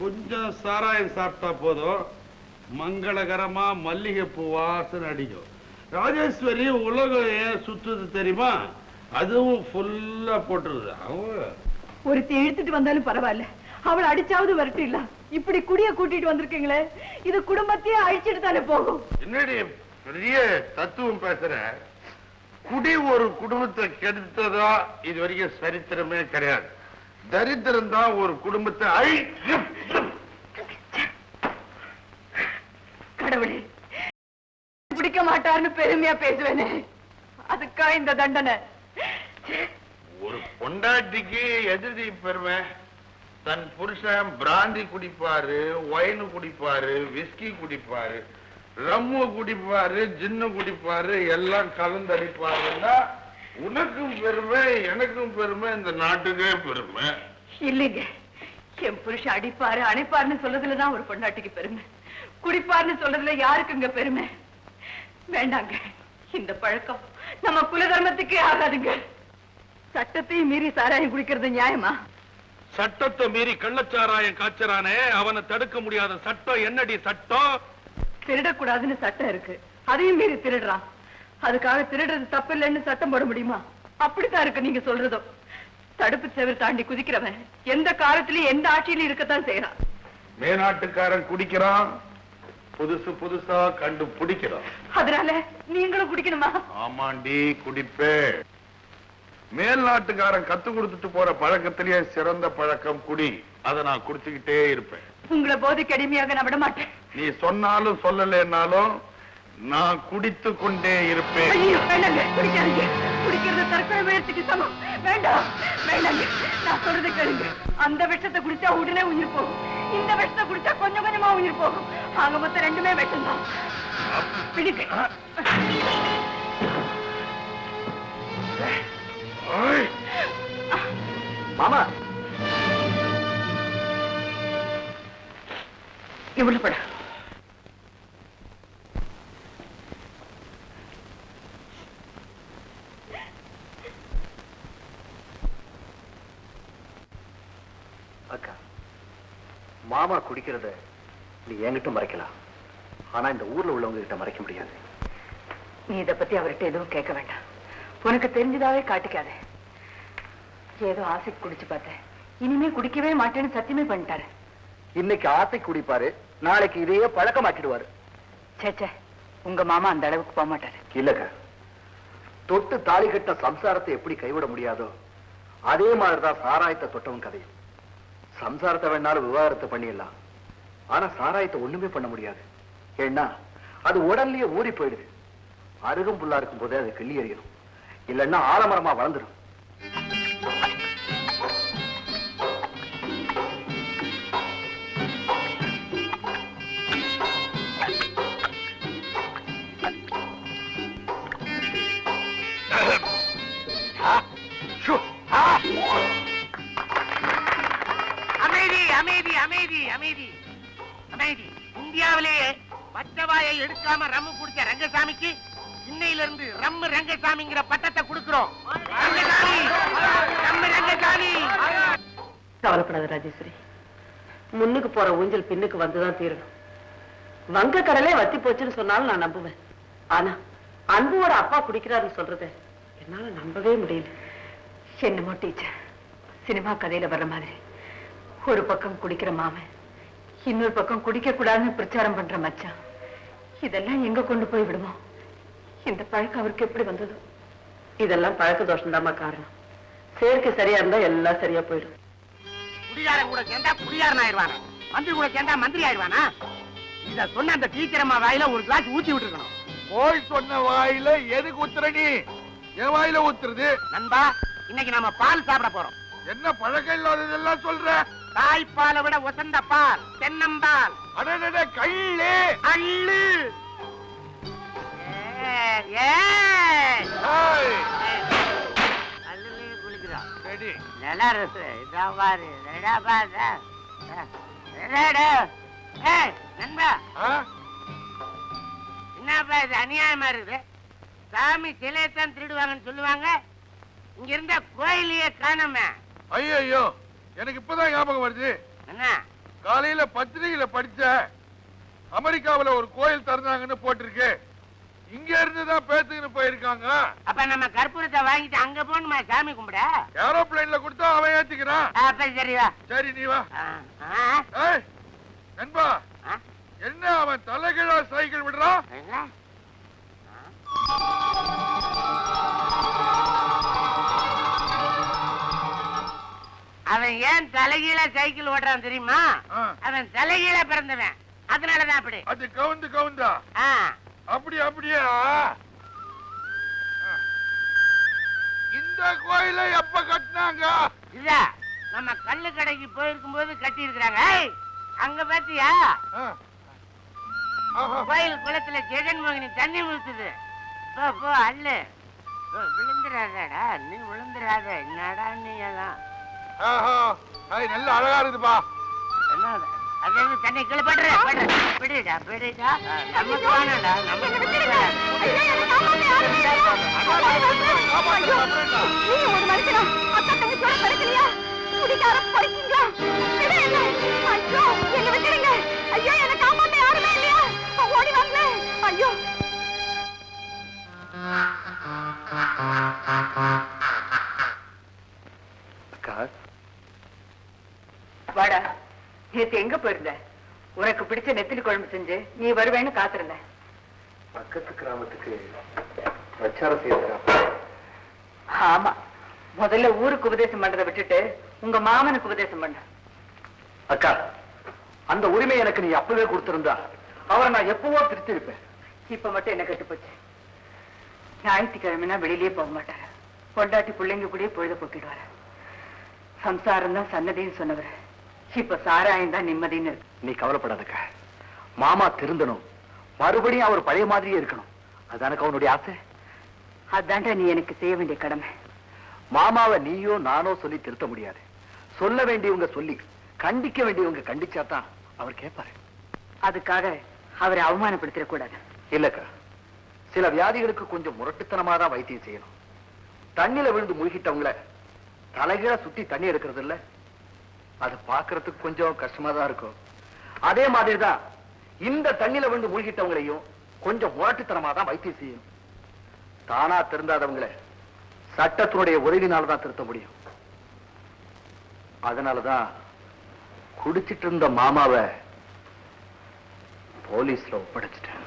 கொஞ்சம் சாராயம் சாப்பிட்டா போதும், மங்களகரமா மல்லிகை பூ வாசனை அடிக்கும். ராஜேஸ்வரி உலகம் சுத்துது தெரியுமா? அதுவும் ஃபுல்லா போட்டுருது. அவங்க ஒருத்தி இழுத்துட்டு வந்தாலும் பரவாயில்ல, அவளை அடிச்சாவது வரட்டு இல்ல. இப்படி குடிய கூட்டிட்டு வந்திருக்கீங்களே, இது குடும்பத்தையே அழிச்சிட்டு தானே போகும். என்னடி பெரிய தத்துவம் பேசுற? குடி ஒரு குடும்பத்தை கெடுத்ததா இது வரைக்கும் சரித்திரமே கிடையாது. தரித்திரம் தான் ஒரு குடும்பத்தை கடவுளே, பிடிக்க மாட்டாருன்னு பெருமையா பேசுவேனே, அதுக்கா இந்த தண்டனை? ஒரு பொண்டாட்டிக்கு எதிரி பெருமை. தன் புருஷன் பிராந்தி குடிப்பாரு, ஒயின் குடிப்பாரு, விஸ்கி குடிப்பாரு, ரம்மு குடிப்பாரு, ஜின்னு குடிப்பாரு, எல்லாம் கலந்தடிப்பாருன்னா உனக்கும் பெருமை, எனக்கும் பெருமை, இந்த நாட்டுக்கே பெருமை. இல்லைங்க, என் புருஷன் அடிப்பாரு அணைப்பாருன்னு சொல்றதுலதான் ஒரு பொண்டாட்டிக்கு பெருமை. குடிப்பாருன்னு சொல்றதுல யாருக்குங்க பெருமை? வேண்டாங்க, இந்த பழக்கம் நம்ம குல தர்மத்துக்கே ஆகாதுங்க. சட்டத்தையும் மீறி சாராயம் குடிக்கிறது நியாயமா? சட்டத்தை மீறி கள்ளச்சாராயம் காய்ச்சறானே, அவனை தடுக்க முடியாத சட்டம் என்னடி சட்டம்? திருடக்கூடாதுன்னு சட்டம் இருக்கு, அதையும் மீறி திருடுறான். அதுக்காக திருடுறது தப்பு இல்லைன்னு சட்டம் போட முடியுமா? அப்படித்தான் இருக்கு நீங்க சொல்றதும். தடுப்பு சேவர் தாண்டி குதிக்கிறவன் எந்த காலத்திலயும் எந்த ஆட்சியிலும் இருக்கத்தான் செய்யறான். மேநாட்டுக்காரன் குடிக்கிறான், புதுசு புதுசா கண்டு பிடிக்கிறான். அதனால நீங்களும் குடிக்கணுமா? ஆமாண்டி, குடிப்பே. மேல் நாட்டுக்காரன் கத்து கொடுத்துட்டு போற பழக்கத்திலேயே சிறந்த பழக்கம் குடி. அதை நான் குடிச்சுக்கிட்டே இருப்பேன். உங்களை போதைக்கு அடிமையாக நான் விட மாட்டேன். நீ சொன்னாலும் சொல்லலைன்னாலும் நான் குடித்து கொண்டே இருப்பேன். ஐயோ, வேண்டாங்க, குடிக்காதீங்க. குடிக்கிறது தற்கொலை முயற்சிக்கு சமம். வேண்டாம், வேண்டாங்க, நான் சொல்றதை கேளுங்க. அந்த விஷத்தை குடிச்சா உடனே உயிர் போகும், இந்த விஷத்தை குடிச்சா கொஞ்சம் கொஞ்சமா உயிர் போகும். ஆக மொத்தம் ரெண்டுமே விஷம் தான். பிடிக்க மாமா, இவ்வளவு பட அக்கா, மாமா குடிக்கிறத நீ என்கிட்ட மறைக்கலாம், ஆனா இந்த ஊர்ல உள்ளவங்க கிட்ட மறைக்க முடியாது. நீ இதை பத்தி அவர்கிட்ட எதுவும் கேட்க வேண்டாம். உனக்கு தெரிஞ்சதாவே காட்டிக்காத. ஏதோ ஆசைக்கு குடிச்சு பார்த்தேன், இனிமே குடிக்கவே மாட்டேன்னு சத்தியமே பண்ணிட்டாரு. இன்னைக்கு ஆசை குடிப்பாரு, நாளைக்கு இதையே பழக்கமாக்கிடுவாரு. சேச்சே, உங்க மாமா அந்த அளவுக்கு போக மாட்டாரு. இல்லக்கா, தொட்டு தாலி கட்ட சம்சாரத்தை எப்படி கைவிட முடியாதோ அதே மாதிரிதான் சாராயத்தை தொட்டவன் கதையும். சம்சாரத்தை வேணாலும் விவாகரத்தை பண்ணிடலாம், ஆனா சாராயத்தை ஒண்ணுமே பண்ண முடியாது. ஏன்னா அது உடல்லயே ஊறி போயிடுது. அருகும் புல்லா இருக்கும் போதே அது கிள்ளி எறியணும், இல்லைன்னா ஆலமரமா வளர்ந்துடும். அமைதி, அமைதி, அமைதி, அமைதி, அமைதி. இந்தியாவிலேயே பச்சவாயை எடுக்காம ரம்மு குடிச்ச ரங்கசாமிக்கு இன்னையில இருந்து ரம்மு ரங்கசாமிங்கிற பட்டத்தை கொடுக்கிறோம். ரங்கசாமி, ரம்மு ரங்கசாமி. கவலைப்படாத ராஜேஸ்வரி, முன்னுக்கு போற ஊஞ்சல் பின்னுக்கு வந்துதான் தீரணும். வங்க கடலே வத்தி போச்சுன்னு சொன்னாலும் நான் நம்புவேன். ஆனா அன்புவோட அப்பா குடிக்கிறாருன்னு சொல்றத என்னால நம்பவே முடியல. என்னமோ டீச்சர், சினிமா கதையில வர்ற மாதிரி ஒரு பக்கம் குடிக்கிற மாமன், இன்னொரு பக்கம் குடிக்க கூடாதுன்னு பிரச்சாரம் பண்ற மச்சான், இதெல்லாம் எங்க கொண்டு போய் விடுமோ? இந்த பழக்கம் அவருக்கு எப்படி வந்தது? இதெல்லாம் பழக்க தோஷம் தாமா காரணம். செயற்கை சரியா இருந்தா எல்லாம் சரியா போயிடும். குடிகாரன் கூட சேர்ந்தா குடிகாரன் ஆயிடுவானா? மந்திரி கூட சேர்ந்தா மந்திரி ஆயிடுவானா? இத சொன்ன அந்த டீச்சர் அம்மா வாயில ஒரு கிளாஸ் ஊத்தி விட்டுருக்கணும். போய் சொன்ன வாயில எதுக்கு ஊத்துற நீ? என் வாயில ஊத்துறது? நண்பா, இன்னைக்கு நாம பால் சாப்பிட போறோம். என்ன பழக்கம் இல்லாததெல்லாம் சொல்ற? தாய்ப்பாலை விட உசந்த பால், தென்னம்பால். அடடட, கள்ளு அள்ளு. குளிக்கிறோம். ரெடி. நல்லா இருக்கு. இதான் பாரு. நண்பா, என்னப்பா இது அநியாயமா இருக்குது? சாமி சிலையத்தான் திருடுவாங்கன்னு சொல்லுவாங்க, இங்க இருந்த கோயிலையே காணோமே. ஐயோ, எனக்கு இப்பதான் ஞாபகம் வருது. என்ன? காலையில பத்திரிகையில படிச்ச, அமெரிக்காவுல ஒரு கோயில் திறந்தாங்கன்னு போட்டிருக்கு. இங்க இருந்துதான் பேத்துக்கின்னு போயிருக்காங்க. அப்ப நம்ம கற்பூரத்தை வாங்கிட்டு அங்க போகணுமா சாமி கும்பிட? ஏரோப்ளைன்ல கொடுத்தா அவன் ஏத்திக்கிறான். அப்ப சரி வா. சரி நீ வா. ஏய், நண்பா, என்ன அவன் தலைகீழா சைக்கிள் விடுறான்? அவன் ஏன் தலைகீழ சைக்கிள் ஓட்டுறான் தெரியுமா? அவன் தலைகீழ பிறந்தவன், அதனாலதான் அப்படி. அது கவுந்தா அப்படியா? இந்த கோயிலை எப்ப கட்டினாங்க? இல்ல, நம்ம கல்லு கடைக்கு போயிருக்கும் போது கட்டி இருக்கிறாங்க. அங்க பாத்தியா கோயில் குளத்துல ஜெகன்மோகினி தண்ணி ஊத்துது. போ போ அல்லு. விழுந்துடாதடா, நீ விழுந்துடாத. என்னடா நீ எல்லாம் நல்ல அழகா இருக்குதுப்பா. என்ன அது தண்ணி கீழே பிடிடா. நமக்கு வேணாடா, நமக்கு வாடா, நேத்து எங்க போயிருந்த? உனக்கு பிடிச்ச நெத்திலி குழம்பு செஞ்சு நீ வருவேன்னு காத்திருந்த. பக்கத்து கிராமத்துக்கு பிரச்சாரம் செய்யறா. ஆமா, முதல்ல ஊருக்கு உபதேசம் பண்றதை விட்டுட்டு உங்க மாமனுக்கு உபதேசம் பண்ண. அக்கா, அந்த உரிமை எனக்கு நீ அப்பவே கொடுத்திருந்தா அவரை நான் எப்பவோ திருத்திருப்பேன். இப்ப மட்டும் என்ன கெட்டு போச்சு. ஞாயிற்றுக்கிழமைனா வெளியிலேயே போக மாட்டாரு. பொண்டாட்டி பிள்ளைங்க கூடயே பொழுத போக்கிடுவாரு. சம்சாரம் தான் சன்னதின்னு சொன்னவர் இப்ப சாராயம் தான் நிம்மதின்னு இருக்கு. நீ கவலைப்படாதக்கா, மாமா திருந்தணும், மறுபடியும் அவர் பழைய மாதிரியே இருக்கணும். அதானக்கு அவனுடைய ஆசை. அதான்டா நீ எனக்கு செய்ய வேண்டிய கடமை. மாமாவை நீயோ நானோ சொல்லி திருத்த முடியாது. சொல்ல வேண்டியவங்க சொல்லி, கண்டிக்க வேண்டியவங்க கண்டிச்சாதான் அவர் கேட்பாரு. அதுக்காக அவரை அவமானப்படுத்திட கூடாது. இல்லக்கா, சில வியாதிகளுக்கு கொஞ்சம் முரட்டுத்தனமாதான் வைத்தியம் செய்யணும். தண்ணில விழுந்து மூழ்கிட்டவங்கள தலைகீழ சுத்தி தண்ணி எடுக்கிறது இல்ல, அது பாக்குறதுக்கு கொஞ்சம் கஷ்டமா தான் இருக்கும். அதே மாதிரிதான் இந்த தண்ணில விழுந்து மூழ்கிட்டவங்களையும் கொஞ்சம் முரட்டுத்தனமாதான் வைத்தியம் செய்யணும். தானா திருந்தாதவங்களை சட்டத்தினுடைய உதவினால்தான் திருத்த முடியும். அதனாலதான் குடிச்சிட்டு இருந்த மாமாவை போலீஸ்ல ஒப்படைச்சிட்டேன்.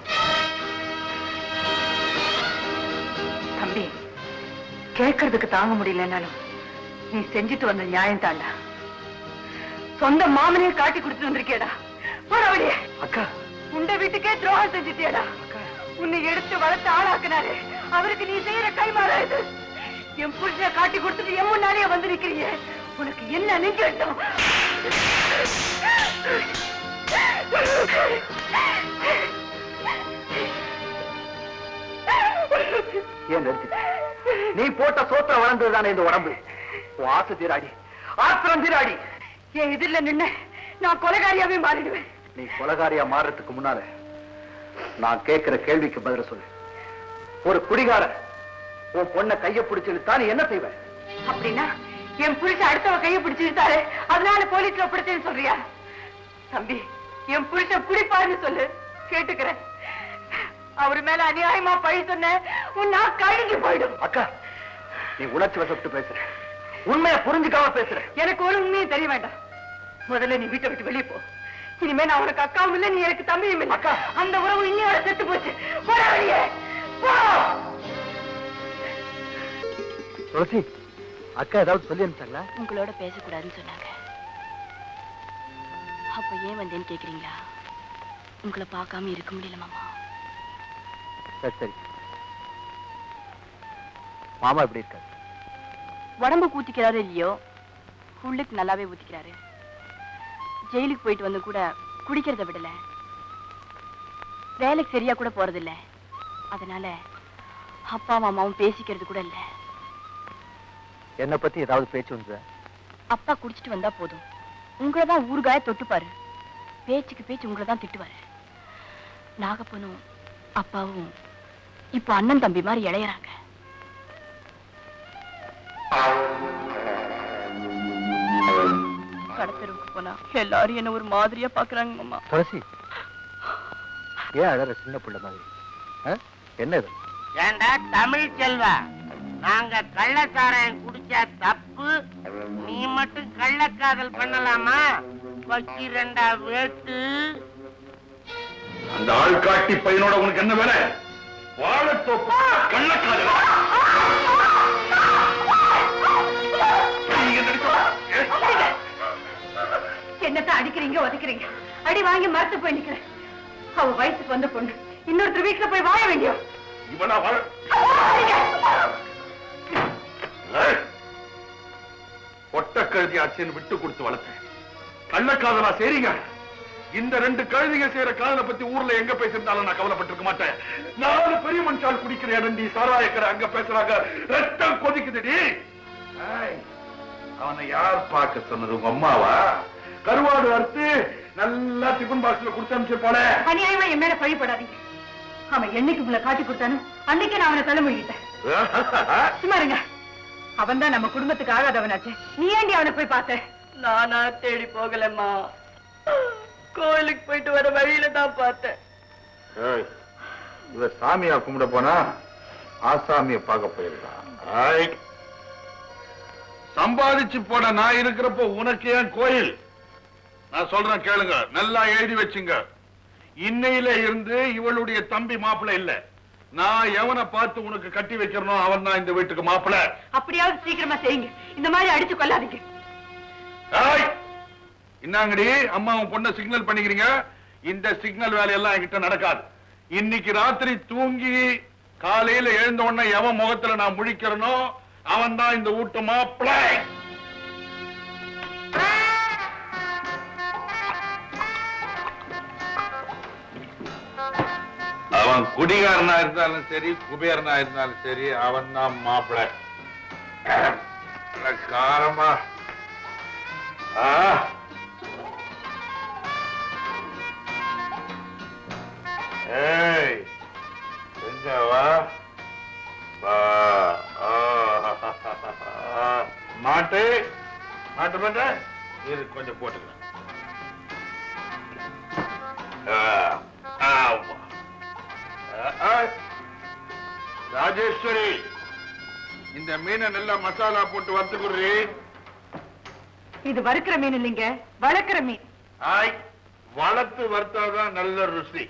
தம்பி, கேட்கறதுக்கு தாங்க முடியலன்னாலும் நீ செஞ்சுட்டு வந்த நியாயம் தாண்டா. சொந்த மாமனையே காட்டி கொடுத்துட்டு வந்திருக்கேடா. பரவாயில்லையே அக்கா, உண்ட வீட்டுக்கே துரோகம் செஞ்சுட்டியடா. உன்னை எடுத்து வளர்த்து ஆளாக்குனாரு, அவருக்கு நீ செய்யற கைமாறாது. என் புருஷனை காட்டி கொடுத்துட்டு என் முன்னாலேயே வந்து நிக்கிறீங்க. உனக்கு என்ன நினைக்கட்டும்? ஏன் நிறுத்தி? நீ போட்ட சோத்திர வளர்ந்ததுதானே இந்த உடம்பு. ஆசை தீராடி, ஆத்திரம் தீராடி. என் எதிரில நின்ன நான் கொலைகாரியாவே மாறிடுவேன். நீ கொலைகாரியா மாறுறதுக்கு முன்னால நான் கேட்கிற கேள்விக்கு பதில சொல்லு. ஒரு குடிகாரன் உன் பொண்ணை கைய பிடிச்சிருத்தா நீ என்ன செய்வ? அப்படின்னா என் புருஷன் அடுத்தவ கையை பிடிச்சிருத்தாரு, அதனால போலீஸ்ல ஒப்படைச்சேன்னு சொல்றியா? தம்பி, என் புருஷன் குடிப்பாருன்னு சொல்லு, கேட்டுக்கிறேன். அவரு மேல அநியாயமா பழி சொன்ன உன்னா கழுங்கி போயிடும். அக்கா, நீ உணர்ச்சி வசப்பட்டு பேசுற, உண்மையை புரிஞ்சுக்காம பேசுற. எனக்கு ஒரு உண்மையும் தெரிய வேண்டாம். முதல்ல நீ வீட்டை விட்டு வெளியே போ. இனிமே நான் உனக்கு அக்காவும் இல்லை, நீ எனக்கு தம்பியும் இல்லை. அக்கா, அந்த உறவு இன்னையோட செத்து போச்சு. போற வழியே போ. ரோசி, அக்கா ஏதாவது சொல்லி அனுப்பிச்சாங்களா? உங்களோட பேசக்கூடாதுன்னு சொன்னாங்க. அப்ப ஏன் வந்தேன்னு கேக்குறீங்களா? உங்களை பார்க்காம இருக்க முடியல மாமா. சரி, மாமா எப்படி இருக்காரு? உடம்பு ஊத்திக்கிறாரு இல்லையோ, உள்ளுக்கு நல்லாவே ஊத்திக்கிறாரு. ஜெயிலுக்கு போயிட்டு வந்து கூட குடிக்கிறத விடல, வேலைக்கு சரியா கூட போறதில்ல. அதனால அப்பா மாமாவும் பேசிக்கிறது கூட இல்ல. என்ன பத்தி ஏதாவது பேச்சு வந்து? அப்பா குடிச்சிட்டு வந்தா போதும், உங்களதான் ஊறுகாய தொட்டுப்பாரு. பேச்சுக்கு பேச்சு உங்களை தான் திட்டுவாரு. நாகப்பனும் அப்பாவும் இப்ப அண்ணன் தம்பி மாதிரி இளையறாங்க. கடத்தருக்கு போனா எல்லாரும் என்ன ஒரு மாதிரியா பாக்குறாங்க மாமா. துளசி, ஏன் அழற சின்ன பிள்ளை மாதிரி? என்னது? ஏண்டா தமிழ் செல்வா, நாங்க கள்ளச்சாராயம் குடிச்சா தப்பு, நீ மட்டும் கள்ளக்காதல் பண்ணலாமா? பக்கி ரெண்டா வேட்டு. அந்த ஆள்காட்டி பையனோட உனக்கு என்ன வேலை? வாழத்தோப்பு கள்ளக்காதலா? என்னத்தான் அடிக்கிறீங்க உதைக்கிறீங்க? அடி வாங்கி மரத்து போய் நிக்கிறேன். அவ வயசுக்கு வந்த பொண்ணு இன்னொருத்தர் வீட்டுல போய் வாழ வேண்டிய இவனா வாழ? ஒட்ட கழுதி ஆச்சுன்னு விட்டு கொடுத்து வளர்த்தேன். கள்ளக்காதலா சரிங்க. இந்த 2 கழுதிங்க செய்யற காதலை பத்தி ஊர்ல எங்க பேசிருந்தாலும் நான் கவலைப்பட்டிருக்க மாட்டேன். 4 பெரிய மனுஷால் குடிக்கிற இடண்டி சாராயக்கரை அங்க பேசுறாங்க. ரத்தம் கொதிக்குதுடி. அவனை யார் பார்க்க சொன்னது? உங்க அம்மாவா? கருவாடு அறுத்து நல்லா டிபன் பாக்ஸ்ல கொடுத்து அனுப்பிச்சிருப்பானே. அநியாயமா என் மேல பழிப்படாதீங்க. அவன் என்னைக்கு உங்களை காட்டி கொடுத்தானு அன்னைக்கு நான் அவனை தலைமொழிட்டேன். சும்மா இருங்க. அவன் தான் நம்ம குடும்பத்துக்கு ஆகாதவனாச்சு. நீ ஏண்டி அவனை போய் பார்த்த? நானா தேடி போகலம்மா, கோயிலுக்கு போயிட்டு வர வழியில தான் பார்த்தேன். இவ சாமியா கும்பிட போனா ஆசாமிய பார்க்க போயிருக்கான். சம்பாதிச்சு போன நான் இருக்கிறப்போ உனக்கு ஏன் கோயில்? நான் சொல்றேன் கேளுங்க, நல்லா எழுதி வச்சுங்க. இன்னையில இருந்து இவளுடைய தம்பி மாப்பிள்ளை இல்ல. நான் எவனை பார்த்து உனக்கு கட்டி வைக்கிறனோ அவன் தான் இந்த வீட்டுக்கு மாப்பிள்ளை. அப்படியாவது சீக்கிரமா செய்யுங்க. இந்த மாதிரி அடிச்சு கொள்ளாதீங்க. இன்னாங்கடி அம்மாவும் பொண்ண சிக்னல் பண்ணிக்கிறீங்க. இந்த சிக்னல் வேலையெல்லாம் என்கிட்ட நடக்காது. இன்னைக்கு ராத்திரி தூங்கி காலையில எழுந்த உடனே எவன் முகத்துல நான் முழிக்கிறனோ அவன் தான் இந்த வீட்டு மாப்பிள்ளை. அவன் குடிகாரனா இருந்தாலும் சரி, குபேரனா இருந்தாலும் சரி, அவன் தான் மாப்பிள்ளை. காரமா மாட்டு மாட்டு மாட்ட இது கொஞ்சம் போட்டுக்கலாம். ராஜேஸ்வரி, இந்த மீனை நல்லா மசாலா போட்டு வறுத்துக்குறி. இது வறுக்கிற மீன் இல்லைங்க, வளர்க்கிற மீன். வளர்த்து வறுத்தாதான் நல்ல ருசி.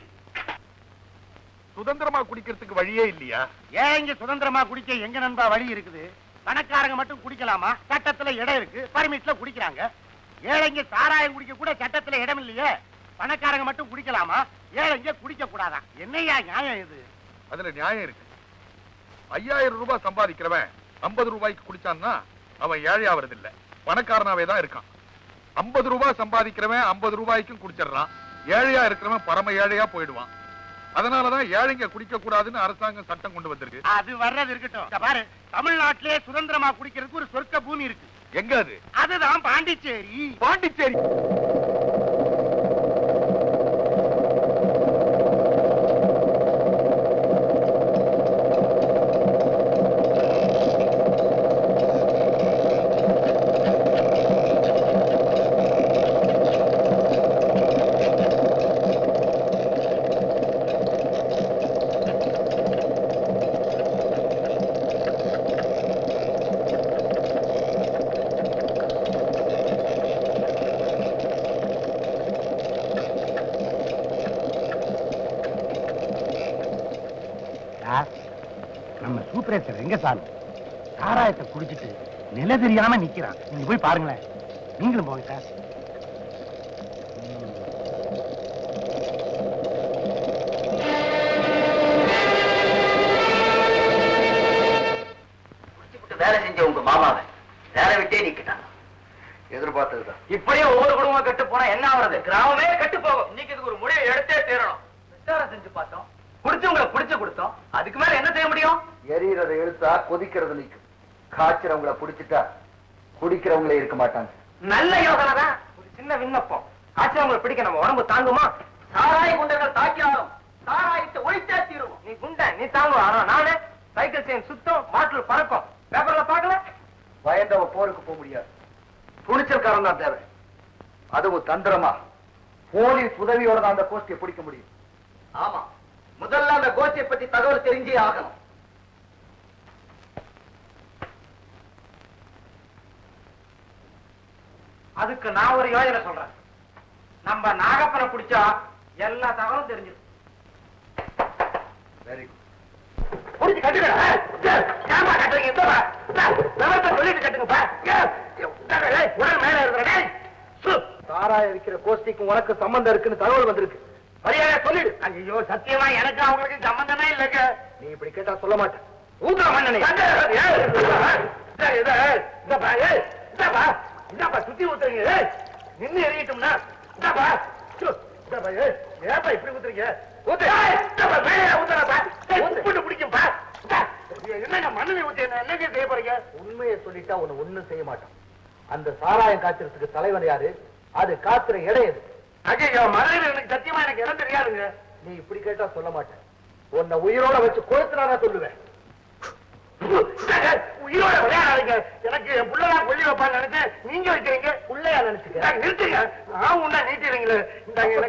சுதந்திரமா குடிக்கிறதுக்கு வழியே இல்லையா? ஏன் இங்க சுதந்திரமா குடிக்க எங்க நண்பா வழி இருக்குது? பணக்காரங்க மட்டும் குடிக்கலாமா? சட்டத்துல இடம் இருக்கு, பர்மிட்ல குடிக்கிறாங்க. ஏழைங்க சாராயம் குடிக்க கூட சட்டத்துல இடம் இல்லையே. பணக்காரங்க மட்டும் குடிக்கலாமா? ஏழைங்க குடிக்க கூடாதான். என்னையா நியாயம் இது? அதுல நியாயம் இருக்கு. 5000 ரூபாய் சம்பாதிக்கிறவன் 50 ரூபாய்க்கு குடிச்சான்னா அவன் ஏழை ஆவறது இல்ல, பணக்காரனாவே தான் இருக்கான். 50 ரூபாய் சம்பாதிக்கிறவன் 50 ரூபாய்க்கும் குடிச்சிடறான். ஏழையா இருக்கிறவன் பரம ஏழையா போயிடுவான். அதனாலதான் ஏழைங்க குடிக்க கூடாதுன்னு அரசாங்கம் சட்டம் கொண்டு வந்திருக்கு. அது வர்றது இருக்கட்டும். பாரு, தமிழ்நாட்டிலே சுதந்திரமா குடிக்கிறதுக்கு ஒரு சொர்க்க பூமி இருக்கு. எங்க அது? அதுதான் பாண்டிச்சேரி. பாண்டிச்சேரி. நம்ம சூப்பரேசர் ரெங்கசாமி சாராயத்தை குடிச்சிட்டு நில தெரியாம நிக்கிறான். நீங்க போய் பாருங்களேன். நீங்களும் போங்க சார். வேலை செஞ்ச உங்க மாமாவை வேலை விட்டே நிக்கிட்டான். எதிர்பார்த்ததுதான். இப்படியே ஒவ்வொரு குடும்பம் கட்டு போனா என்ன ஆகுறது? கிராமமே கட்டு போகும். இன்னைக்கு இதுக்கு ஒரு முடிவை எடுத்தே தீரணும். விசாரம் செஞ்சு பார்த்தோம், குடிச்சவங்களை பிடிச்சு கொடுத்தோம். அதுக்கு மேல என்ன செய்ய முடியும்? எரியறதை இழுத்தா கொதிக்கிறது நிற்கும். காய்ச்சறவங்களை பிடிச்சிட்டா குடிக்கிறவங்களே இருக்க மாட்டாங்க. நல்ல யோசனை தான். ஒரு சின்ன விண்ணப்பம். காய்ச்சவங்களை பிடிக்க நம்ம உடம்பு தாங்குமா? சாராய குண்டர்கள் தாக்கினாலும் சாராயத்தை ஒழித்தே தீருவோம். நீ குண்ட நீ தாங்குவ. ஆனா நானு சைக்கிள் செயின் சுத்தம், பாட்டில் பறக்கும். பேப்பர்ல பாக்கல. பயந்தவ போருக்கு போக முடியாது. துணிச்சல்காரன் தான் தேவை. அதுவும் தந்திரமா போலீஸ் உதவியோட தான் அந்த கோஷ்டியை பிடிக்க முடியும். ஆமா, முதல்ல அந்த கோஷ்டியை பத்தி தகவல் தெரிஞ்சே ஆகணும். அதுக்கு நான் ஒரு யோசனை சொல்றேன். நம்ம நாகப்பனை பிடிச்சா எல்லா தகவலும் தெரிஞ்சிடும். Very good. கட்டுங்க. சொல்லிட்டு கட்டுங்கப்பா. மேல இருக்கிற சாராய இருக்கிற கோஷ்டிக்கும் உனக்கு சம்பந்தம் இருக்குன்னு தகவல் வந்திருக்கு. மரியாதை சொல்லிடு. ஐயோ சத்தியமா எனக்கு அவங்களுக்கு சம்பந்தமே இல்லைங்க. நீ இப்படி கேட்டா சொல்ல மாட்டேன். ஊதுற மண்ணனை சுத்தி ஊத்துறீங்க. நின்னு எறியட்டும்னா ஏப்பா இப்படி ஊத்துறீங்க? பிடிக்கும்பா. என்னங்க மண்ணனை ஊத்தி என்னங்க செய்ய போறீங்க? உண்மையை சொல்லிட்டா உன்னை ஒண்ணும் செய்ய மாட்டான். அந்த சாராயம் காய்ச்சறதுக்கு தலைவர் யாரு? அது காத்துற இடம் எது? ஐயோ மதுரையில் எனக்கு சத்தியமா எனக்கு இடம் தெரியாதுங்க. நீ இப்படி கேட்டா சொல்ல மாட்டேன். உன்னை உயிரோட வச்சு கொளுத்துனா சொல்லுவேன். உயிரோட விளையாடாதீங்க. எனக்கு என் புள்ளதான் கொல்லி வைப்பாங்க நினைச்சு நீங்க வைக்கிறீங்க. உள்ளையா நினைச்சுக்க. நிறுத்துங்க. நான் உன்ன நீட்டிடுறீங்களே.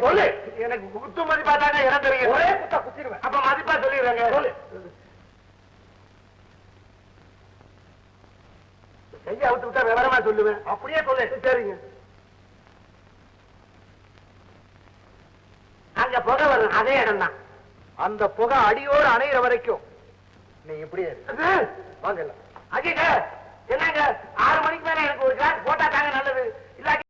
சொல்லு. எனக்கு குத்து மதிப்பா தாங்க இடம் தெரியும். ஒரே குத்தா குத்திடுவேன். அப்ப மதிப்பா சொல்லிடுறாங்க. சொல்லு. கையை அவுத்து விட்டா விவரமா சொல்லுவேன். அப்படியே சொல்லு. சரிங்க. அங்க புகை வரும் அதே இடம் தான். அந்த புகை அடியோடு அணையிற வரைக்கும் நீ இப்படியே வாங்க. அஜிங்க என்னங்க 6 மணிக்கு மேல எனக்கு ஒரு கிளாஸ் போட்டா தாங்க நல்லது. இல்லாட்டி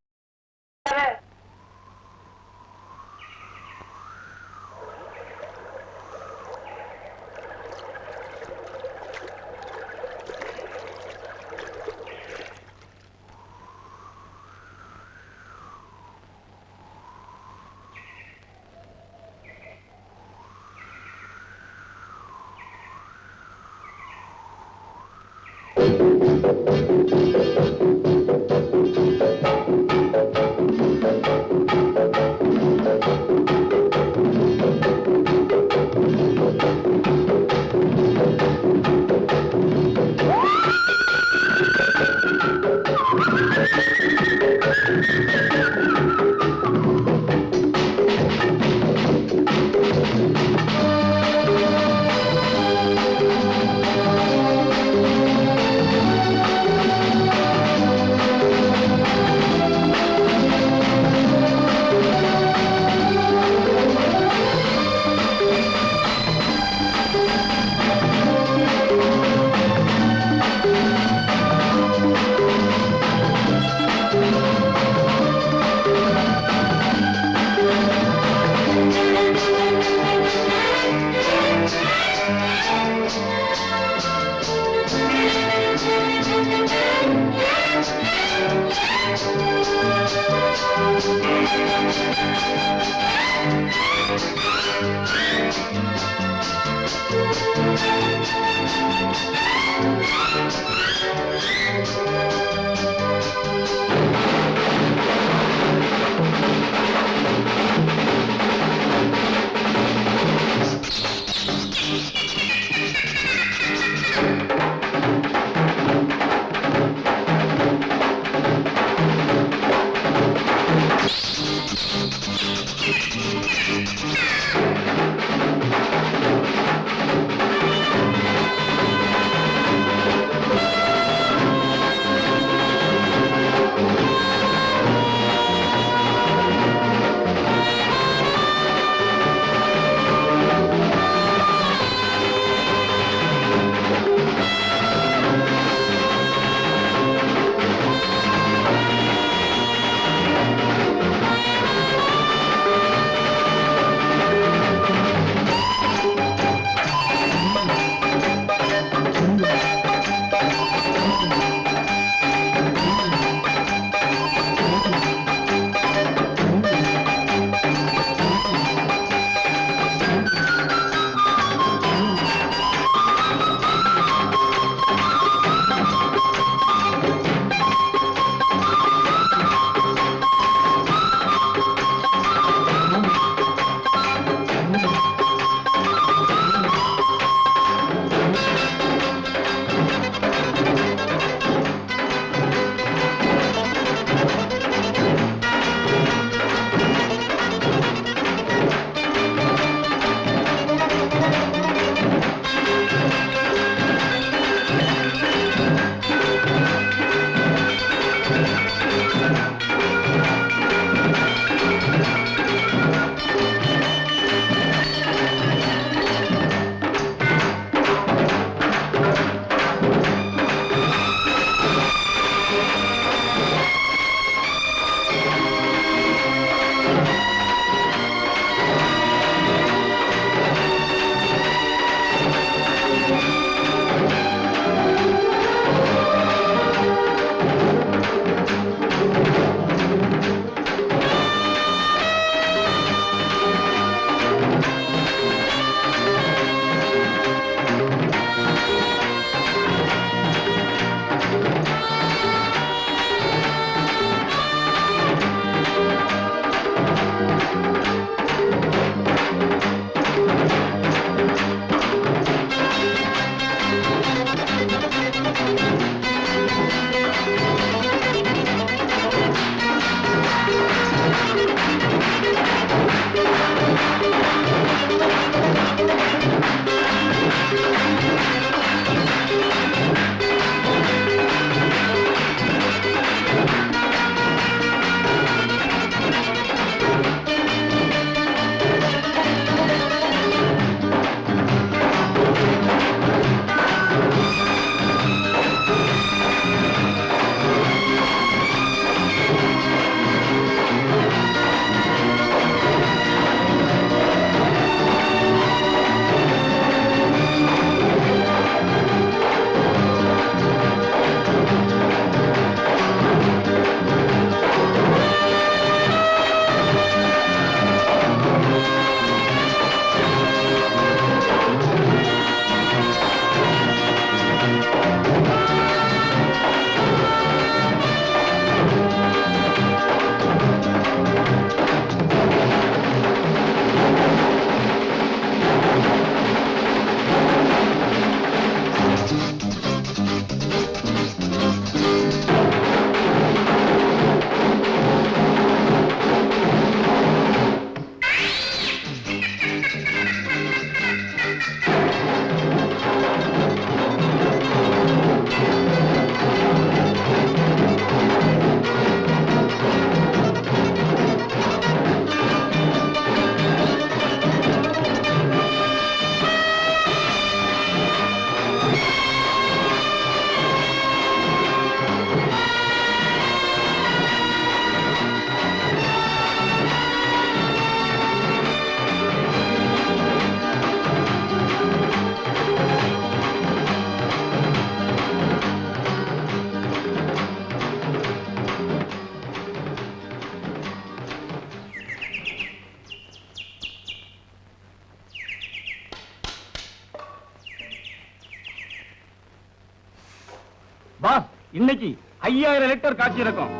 பாஸ், இன்னைக்கு 5000 லிட்டர் காய்ச்சி இருக்கும்.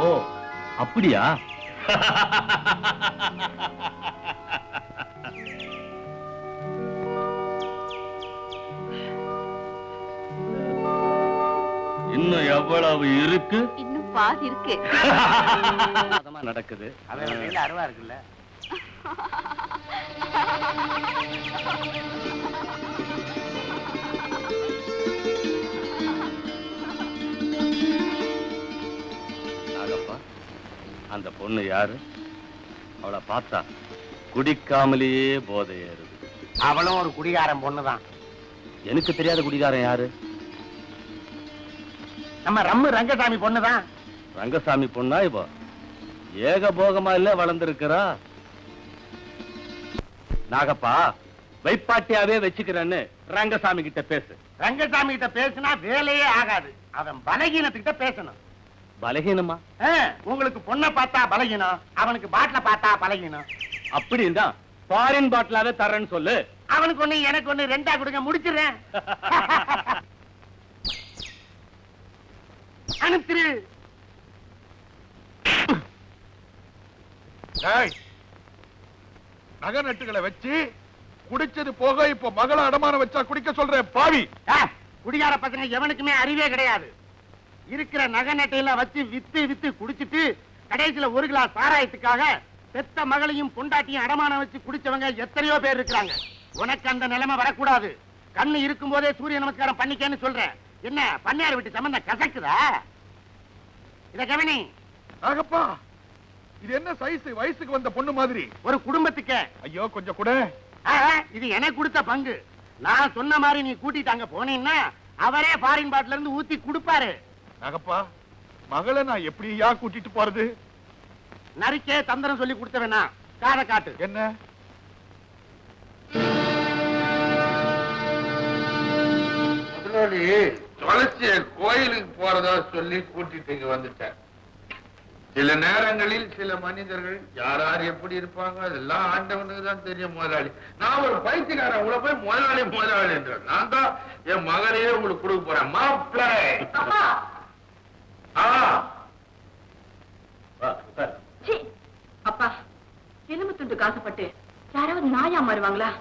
ஓ, அப்படியா? இன்னும் எவ்வளவு இருக்கு? இன்னும் பாதி இருக்கு. நடக்குது. அவன் அருவா இருக்குல்ல. நாகப்பா, அந்த பொண்ணு யாரு? அவளை பார்த்தா குடிக்காமலேயே போதை ஏறுது. அவளும் ஒரு குடிகாரன் பொண்ணுதான். எனக்கு தெரியாத குடிகாரன் யாரு? நம்ம ரம்மு ரங்கசாமி பொண்ணுதான். ரங்கசாமி பொண்ணா? இப்போ ஏகபோகமா இல்ல வளர்ந்திருக்கிறா. நாகப்பா, வைப்பாட்டியாவே வச்சுக்கிறேன்னு ரங்கசாமி கிட்ட பேசு. ரங்கசாமி கிட்ட பேசினா வேலையே ஆகாது. அவன் பலகீனத்துக்கிட்ட பேசணும். பலகீனமா? உங்களுக்கு பொண்ணை பார்த்தா பலகீனம், அவனுக்கு பாட்டில பார்த்தா பலகீனம். அப்படின்னா ஃபாரின் பாட்டிலாவே தரேன்னு சொல்லு. அவனுக்கு ஒண்ணு எனக்கு ஒண்ணு, ரெண்டா கொடுங்க, முடிச்சிடுறேன். அனுப்பிரு. நகை நட்டுகளை வச்சு குடிச்சது போக இப்ப மகள அடமான வச்சா குடிக்க சொல்றேன் பாவி. குடிகார பசங்க எவனுக்குமே அறிவே கிடையாது. இருக்கிற நகை நட்டையில வச்சு வித்து வித்து குடிச்சிட்டு கடைசியில ஒரு கிளாஸ் சாராயத்துக்காக பெத்த மகளையும் பொண்டாட்டியும் அடமான வச்சு குடிச்சவங்க எத்தனையோ பேர் இருக்கிறாங்க. உனக்கு அந்த நிலைமை வரக்கூடாது. கண்ணு இருக்கும் போதே சூரிய நமஸ்காரம் பண்ணிக்கன்னு சொல்றேன். என்ன பண்ணையார் விட்டு சம்பந்தம் கசக்குதா? இத கவனி. நாகப்பா, இது என்ன சைஸ்? வயசுக்கு வந்த பொண்ணு மாதிரி. ஒரு குடும்பத்துக்கு. ஐயோ, கொஞ்சம் கூட. இது எனக்கு கொடுத்த பங்கு. நான் சொன்ன மாதிரி நீ கூட்டிட்டு அங்க போனீன்னா அவரே ஃபாரின் பாட்டில இருந்து ஊத்தி கொடுப்பாரு. நாகப்பா, மகளை நான் எப்படியா கூட்டிட்டு போறது? நரிக்கே தந்திரம் சொல்லி கொடுத்தவனா? காதை காட்டு. என்ன? முதலாளி தொலைச்சிய கோயிலுக்கு போறதா சொல்லி கூட்டிட்டு இங்க வந்துட்டேன். சில நேரங்களில் சில மனிதர்கள் யார் யார் எப்படி இருப்பாங்க அதெல்லாம் ஆண்டவனுக்கு தான் தெரியும். முதலாளி, நான் ஒரு பைத்தியக்காரன். உங்களை போய் முதலாளி முதலாளி என்ற நான் தான் என் மகனையே உங்களுக்கு கொடுக்க போறேன். மாப்பிள்ளை. அப்பா, எலும்பு துண்டு காசுப்பட்டு யாராவது நாயா மாறுவாங்களா?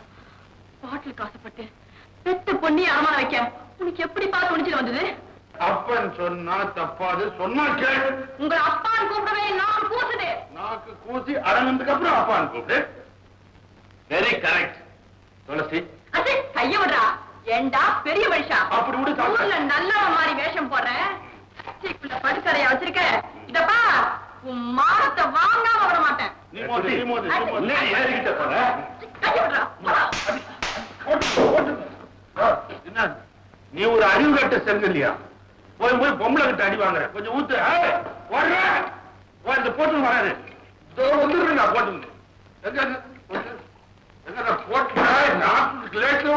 பாட்டில் காசுப்பட்டு பெத்த பொண்ணி அடமான வைக்க உனக்கு எப்படி பார்த்து துணிச்சிட்டு வந்தது? அப்பன் சொன்னா தப்பாது. சொன்னா கேளு. உங்க அப்பான்னு கூப்பிடவே நான் கூசுது. நாக்கு கூசி அடங்கினதுக்கு அப்புறம் அப்பான்னு கூப்பிடு. Very correct. துளசி, அது கைய விடுறா. ஏண்டா பெரிய மனுஷா, அப்படி விடு. ஊர்ல நல்லவ மாதிரி வேஷம் போடுறேன். படுக்கறையா வச்சிருக்க. இதப்பா, உன் மானத்தை வாங்காம விட மாட்டேன். நீ மோதி, நீ மோதி, நீ மோதி. நீ ஏறிக்கிட்ட போற. கைய விடுறா. என்ன நீ ஒரு அறிவு கட்ட செல்லையா? போய் போய் பொம்பளை கிட்ட அடி வாங்குற. கொஞ்சம் ஊத்து. இந்த போட்டு வராது. வந்துடுறேன் நான் போட்டு. எங்க போட்டு நாக்கு லேட்டு.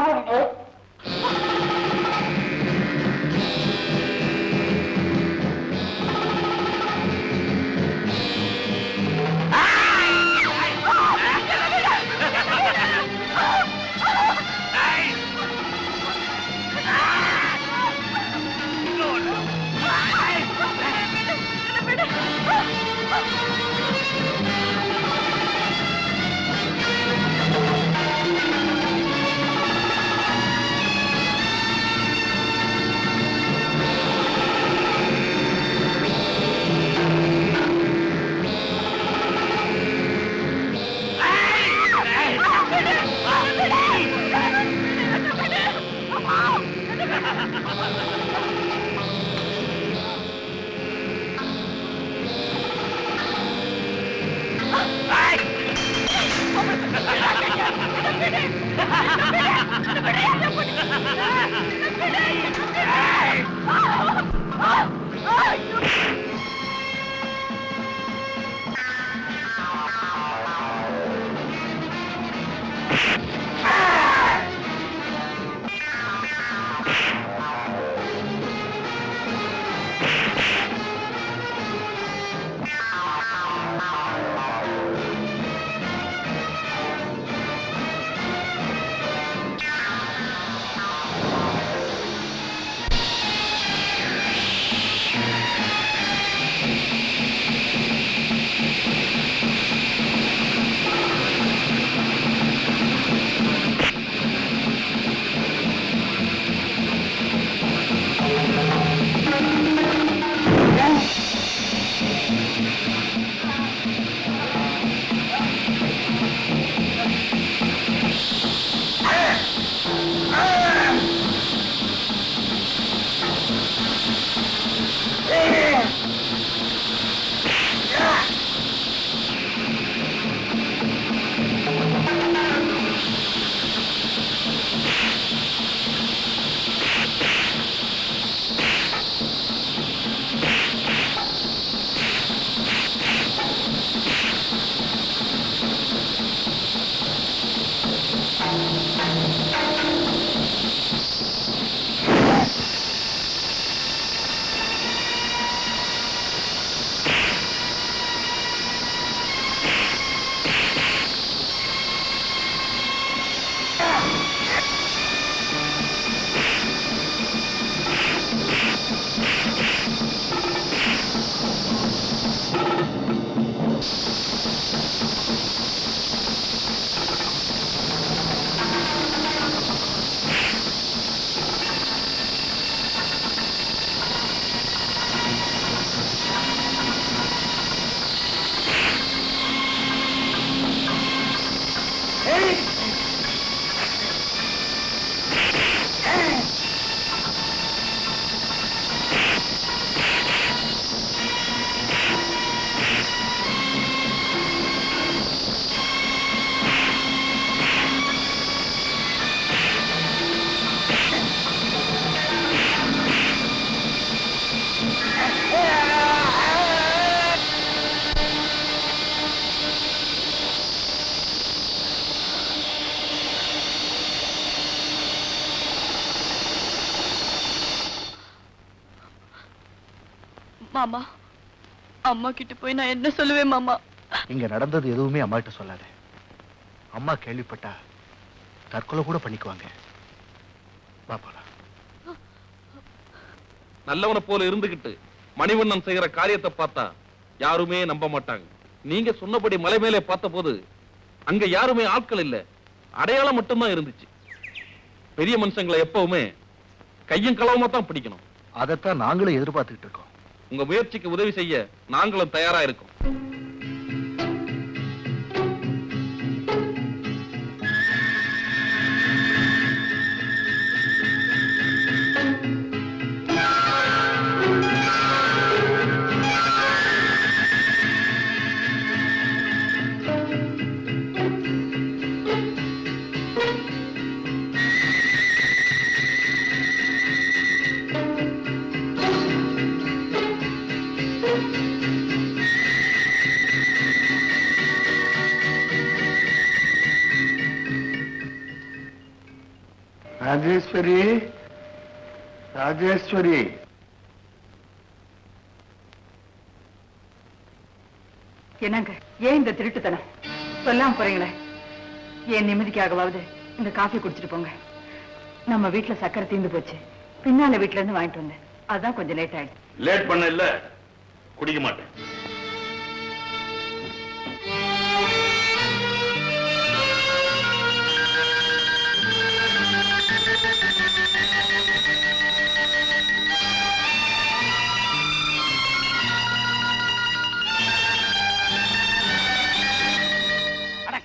மாமா, அம்மா கிட்ட போய் நான் என்ன சொல்லுவேன் மாமா? இங்க நடந்தது எதுவுமே அம்மா கிட்ட சொல்லாத. அம்மா கேள்விப்பட்டா தற்கொலை கூட பண்ணிக்குவாங்க. வா போலாம். நல்லவனை போல இருந்துகிட்டு மணிவண்ணன் செய்யற காரியத்தை பார்த்தா யாருமே நம்ப மாட்டாங்க. நீங்க சொன்னபடி மலை மேலே பார்த்த போது அங்க யாருமே ஆட்கள் இல்ல, அடையாளம் மட்டும்தான் இருந்துச்சு. பெரிய மனுஷங்களை எப்பவுமே கையும் களவுமா தான் பிடிக்கணும். அதைத்தான் நாங்களும் எதிர்பார்த்துக்கிட்டு இருக்கோம். உங்க முயற்சிக்கு உதவி செய்ய நாங்களும் தயாரா இருக்கோம். ராஜேஸ்வரி, ராஜேஸ்வரி, என்னங்க ஏன் இந்த திருட்டுத்தனம்? சொல்லாம போறீங்களே. என் நிம்மதிக்காகவாவது இந்த காஃபி குடிச்சிட்டு போங்க. நம்ம வீட்டுல சக்கரை தீர்ந்து போச்சு, பின்னால வீட்டுல இருந்து வாங்கிட்டு வந்தேன். அதான் கொஞ்சம் லேட் ஆயிடுச்சு. லேட் பண்ண இல்ல, குடிக்க மாட்டேன்.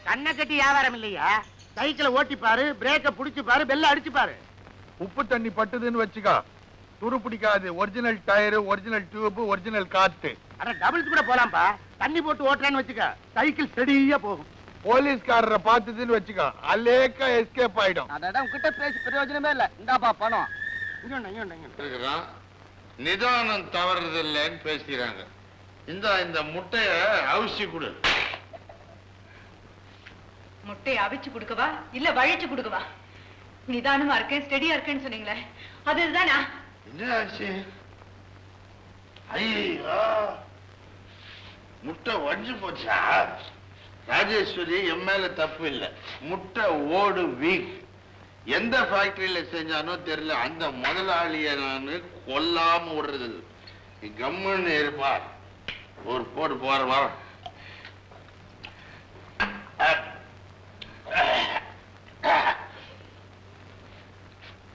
கண்ணை கட்டி வியாபாரம் இல்லையா? சைக்கிளை ஓட்டி பாரு, பிரேக்க புடிச்சு பாரு, பெல்ல அடிச்சு பாரு. உப்பு தண்ணி பட்டுதுன்னு வச்சுக்கா, துரு பிடிக்காது. Original tyre, original tube, original காத்து. அட டபுள்ஸ் கூட போலாம்பா. தண்ணி போட்டு ஓட்டுறேன்னு வச்சுக்க, சைக்கிள் ஸ்டெடியா போகும். போலீஸ்காரரை பார்த்ததுன்னு வச்சுக்கா, அலேக்கா எஸ்கேப் ஆயிடும். அதான் உங்ககிட்ட பேசி பிரயோஜனமே இல்ல. இந்தாப்பா பணம். நிதானம் தவறுதில்லைன்னு பேசுறாங்க. இந்த முட்டைய அவிச்சு கொடு. முட்டையை அவிச்சு கொடுக்கவா இல்ல வழிச்சு கொடுக்கவா? நிதானமா இருக்கேன், ஸ்டெடியா இருக்கேன்னு சொன்னீங்களே, அதுதானா? என்ன ஆச்சு? ஐயோ, முட்டை வஞ்சு போச்சா? ராஜேஸ்வரி, என் மேல தப்பு இல்ல. முட்டை ஓடு வீக். எந்த ஃபேக்டரியில செஞ்சானோ தெரியல, அந்த முதலாளிய நானு கொல்லாம விடுறது. கம்முன்னு இருப்பார். ஒரு போடு போற வாரம்.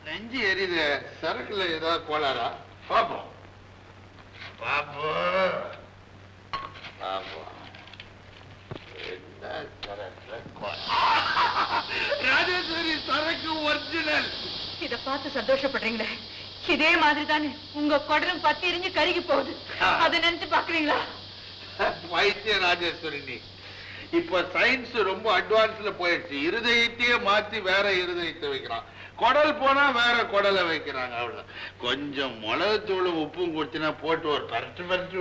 நெஞ்சு எரியுது. சரக்குல ஏதாவது கோளாரா? பாப்போம் பாப்போம் பாப்போம். என்ன சரக்குல ராஜேஸ்வரி, சரக்கு ஒரிஜினல். இத பார்த்து சந்தோஷப்படுறீங்களே, இதே மாதிரி தானே உங்க குடலும் பத்தி எரிஞ்சு கருகி போகுது. அதை நினைச்சு பாக்குறீங்களா? வைத்திய ராஜேஸ்வரி, நீ இப்ப சயின்ஸ் ரொம்ப அட்வான்ஸ்ல போயிடுச்சு. இருதயத்தையே மாத்தி வேற இருதயத்தை வைக்கிறான். குடல் போனா வேற குடலை வைக்கிறாங்க. அவ்வளவு கொஞ்சம் மிளகுத்தூளும் உப்பும் கொடுத்தினா போட்டு ஒரு பரட்டு பரட்டு.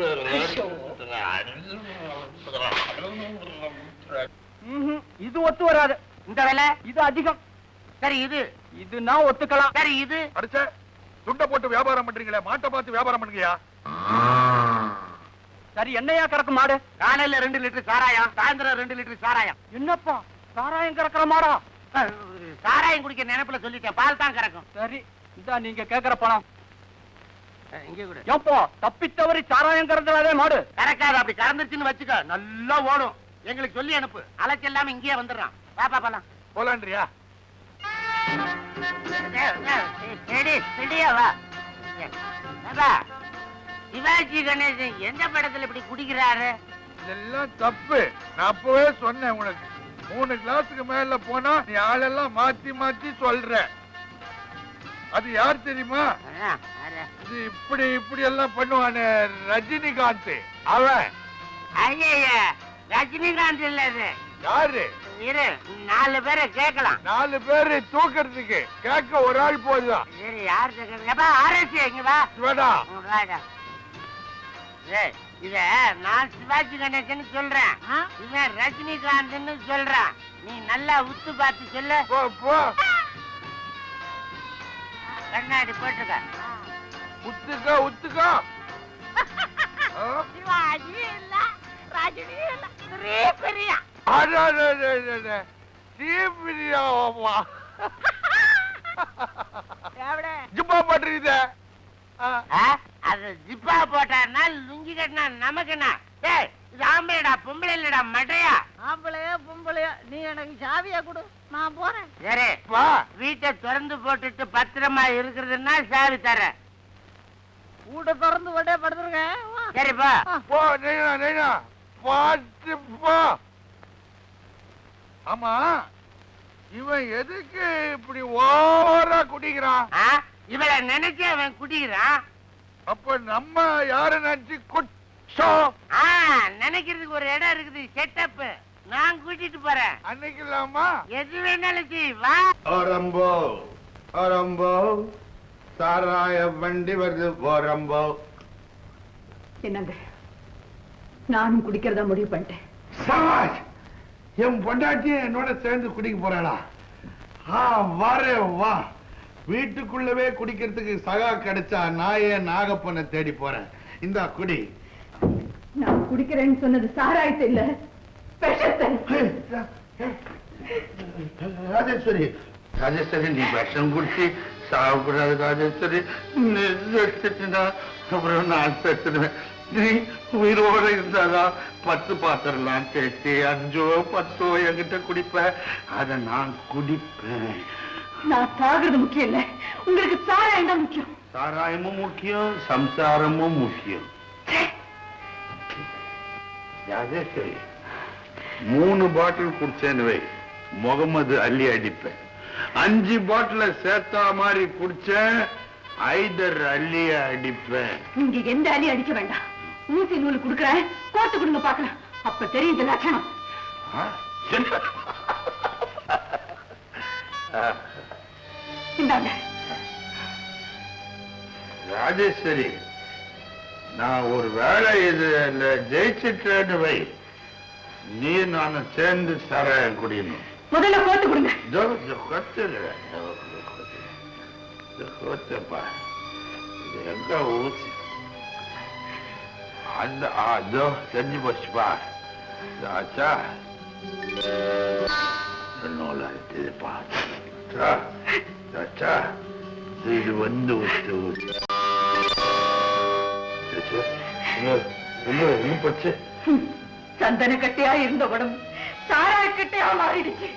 இது ஒத்து வராது. இந்த வேலை இது அதிகம். சரி, இது நான் ஒத்துக்கலாம். சரி, இது அடிச்ச துண்டை போட்டு வியாபாரம் பண்றீங்களே, மாட்டை பார்த்து வியாபாரம் பண்ணுங்கயா. சரி, என்னையா கறக்கு மாடு? காலையில 2 லிட்டர் சாராயம், சாயந்தரம் 2 லிட்டர் சாராயம். என்னப்பா சாராயம் கறக்குற மாடா? சாராயம் குடிக்க நினைப்புல சொல்லிட்டேன், பால் தான் கறக்கும். சரி, இதா நீங்க கேக்குற பணம். இங்க கூட ஏப்பா தப்பி தவறி சாராயம் கறந்துடாதே மாடு. கறக்காது. அப்படி கறந்துச்சுன்னு வச்சுக்க, நல்லா ஓடும். எங்களுக்கு சொல்லி அனுப்பு, அலைச்சு இல்லாம இங்கேயே வந்துடுறான். பாப்பா போலாம். போலான்றியா? சிவாஜி கணேசன் எந்த படத்துல இப்படி குடிக்கிறாரு? இதெல்லாம் தப்பு. நான் அப்பவே சொன்னேன் உனக்கு. 3 கிளாஸுக்கு மேல போனா நீ ஆளெல்லாம் மாத்தி மாத்தி சொல்ற. அது யார் தெரியுமா? இது இப்படி இப்படி எல்லாம் பண்ணுவானே, ரஜினிகாந்த். அவன். ஐயா, ரஜினிகாந்த் இல்ல. இது யாரு? 4 பேரை கேட்கலாம். 4 பேரு தூக்கிறதுக்கு கேட்க ஒரு ஆள் போதுதான். சரி, யார் கேட்கறா? ஆர்எஸ் இங்க வா. வேடா இத நான் சிவாஜி கணேசன் சொல்றேன், இவன் ரஜினிகாந்த் சொல்றான். நீ நல்லா உத்து பார்த்து சொல்லு. போ. கண்ணாடி போட்டுக்க. உத்துக்கோ. சிவாஜி இல்ல, ரஜினி இல்ல, ஸ்ரீ பிரியா. ஸ்ரீபிரியாவா? எவடே? ஜிப்பா பண்றீங்க? அது ஜிப்பா போட்டாருன்னா லுங்கி கட்டினா நமக்கு என்ன? டேய், இது ஆம்பளைடா, பொம்பளை இல்லடா, மட்டையா. ஆம்பளையா பொம்பளையா, நீ எனக்கு சாவியா கொடு, நான் போறேன். சரி, வீட்டை திறந்து போட்டுட்டு பத்திரமா இருக்கிறதுன்னா சாவி தரேன். வீட்டை திறந்து விட்டே படுத்துருக்கேன். சரிப்பா. போ நைனா பாத்து போ. ஆமா, இவன் எதுக்கு இப்படி ஓவரா குடிக்கிறான்? இவளை நினைச்சு அவன் குடிக்கிறான். அப்ப நம்ம யார நினைச்சு குச்சோம்? நினைக்கிறதுக்கு ஒரு இடம் இருக்குது, செட்டப். நான் கூட்டிட்டு போறேன். அன்னைக்கு இல்லாமா எது வேணாலும் செய், வா. ஓரம்போ ஓரம்போ, சாராய வண்டி வருது ஓரம்போ. என்னங்க, நானும் குடிக்கிறதா முடிவு பண்ணிட்டேன். சமாஜ், என் பொண்டாட்டியும் என்னோட சேர்ந்து குடிக்க போறாளா? வாரே வா. வீட்டுக்குள்ளவே குடிக்கிறதுக்கு சகா கிடைச்சா நான் ஏன் நாகப்பனை தேடி போறேன். இந்த குடி. நான் குடிக்கிறேன்னு சொன்னது சாராயத்தை இல்ல, விஷத்தை. ராஜேஸ்வரி, ராஜேஸ்வரி, நீ விஷம் குடிச்சு சாப்பிடாது ராஜேஸ்வரி. அப்புறம் நான் செத்துடுவேன். நீ உயிரோட இருந்தாதான் 10 பாத்திரலாம் சேர்த்து 5ஓ 10ஓ என்கிட்ட குடிப்ப. அத நான் குடிப்பேன். நான் சாகிறது முக்கியம் இல்ல, உங்களுக்கு சாராயம் தான் முக்கியம். சாராயமும் முக்கியம், சம்சாரமும் முக்கியம். ராஜேஸ்வரி, 3 பாட்டில் குடிச்சேன்னு வை, முகமது அள்ளி அடிப்பேன். 5 பாட்டில சேர்த்தா மாதிரி குடிச்சேன், ஐதர் அள்ளிய அடிப்பேன். நீங்க எந்த அள்ளி அடிக்க வேண்டாம். ஊசி நூல் குடுக்கறேன், கோத்து கொடுங்க பாக்கலாம், அப்ப தெரியுது லட்சணம். இந்தாங்க. ராஜேஸ்வரி, நான் ஒரு வேலை இது ஜெயிச்சிட்டேன்னு வை, நீ நானும் சேர்ந்து சாராயம் குடியணும். முதல்ல கோத்து கொடுங்க. கோத்தப்பா, இது எங்க ஊசி? அந்த அதோ தெரிஞ்சு போச்சுப்பா. ஆச்சா, நூலா இருக்குதுப்பா. ஆச்சா, இது வந்து ஊத்து ஊத்து. என்ன போச்சு? சந்தன கட்டையா இருந்த உடம்பு சாராய கட்டையா மாறிடுச்சு.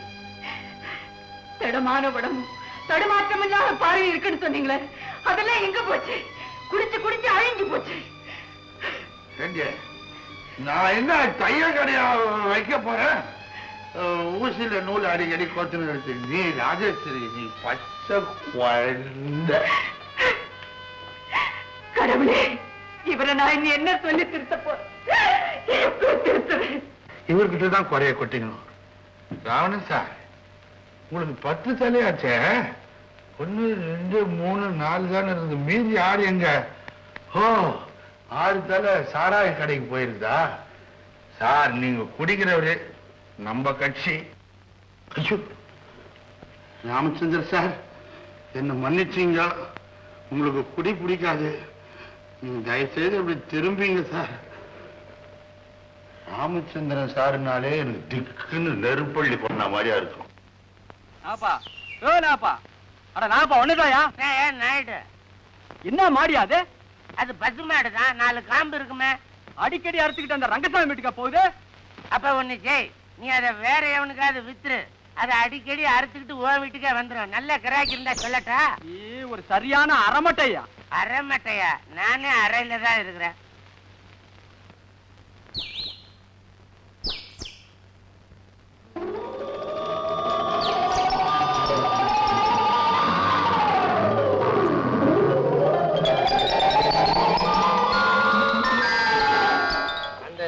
திடமான உடம்பு, தடுமாற்றம் இல்லாத பார்வை இருக்குன்னு சொன்னீங்களே, அதெல்லாம் எங்க போச்சு? குடிச்சு குடிச்சு அழிஞ்சு போச்சு. நான் என்ன தையல் கடையா வைக்க போறேன்? ஊசியில நூல் அடிக்கடி கோத்துன்னு எடுத்து. நீ ராஜேஸ்வரி, நீ பச்சை குழந்தை. கடவுளே, இவரை நான் இனி என்ன சொல்லி திருத்த போறேன்? இவர்கிட்ட தான் குறைய கொட்டிக்கணும். ராவணன் சார், உங்களுக்கு 10 தலையாச்சே. 1 2 3 4 தானே இருந்து, மீதி 6 எங்க? ஓ, 6 தலை சாராய கடைக்கு போயிருந்தா? சார், நீங்க குடிக்கிறவரு, நம்ம கட்சி. ராமச்சந்திர சார், என்ன மன்னிச்சீங்க. உங்களுக்கு குடி பிடிக்காது, நீங்க தயவுசெய்து அப்படி திரும்பிங்க சார். ராமச்சந்திரன் சாருனாலே எனக்கு திக்குன்னு நெருப்பள்ளி பண்ண மாதிரியா இருக்கும். நாப்பா, ஓ நாப்பா, அட நாப்பா ஒண்ணுதாயா? நாயுடு, என்ன மாடியா அது? அது பசு மாடுதான், 4 காம்பு இருக்குமே. அடிக்கடி அறுத்துக்கிட்டு அந்த ரங்கசாமி வீட்டுக்கா போகுது? அப்ப ஒண்ணு செய், நீ அதை வேற எவனுக்காவது வித்துரு. அதை அடிக்கடி அறுத்துக்கிட்டு ஓ வீட்டுக்கே வந்துடும். நல்ல கிராக்கி இருந்தா சொல்லட்டா? ஒரு சரியான அறமட்டையா? அரைமட்டையா? நானே அறையில தான் இருக்கிறேன்.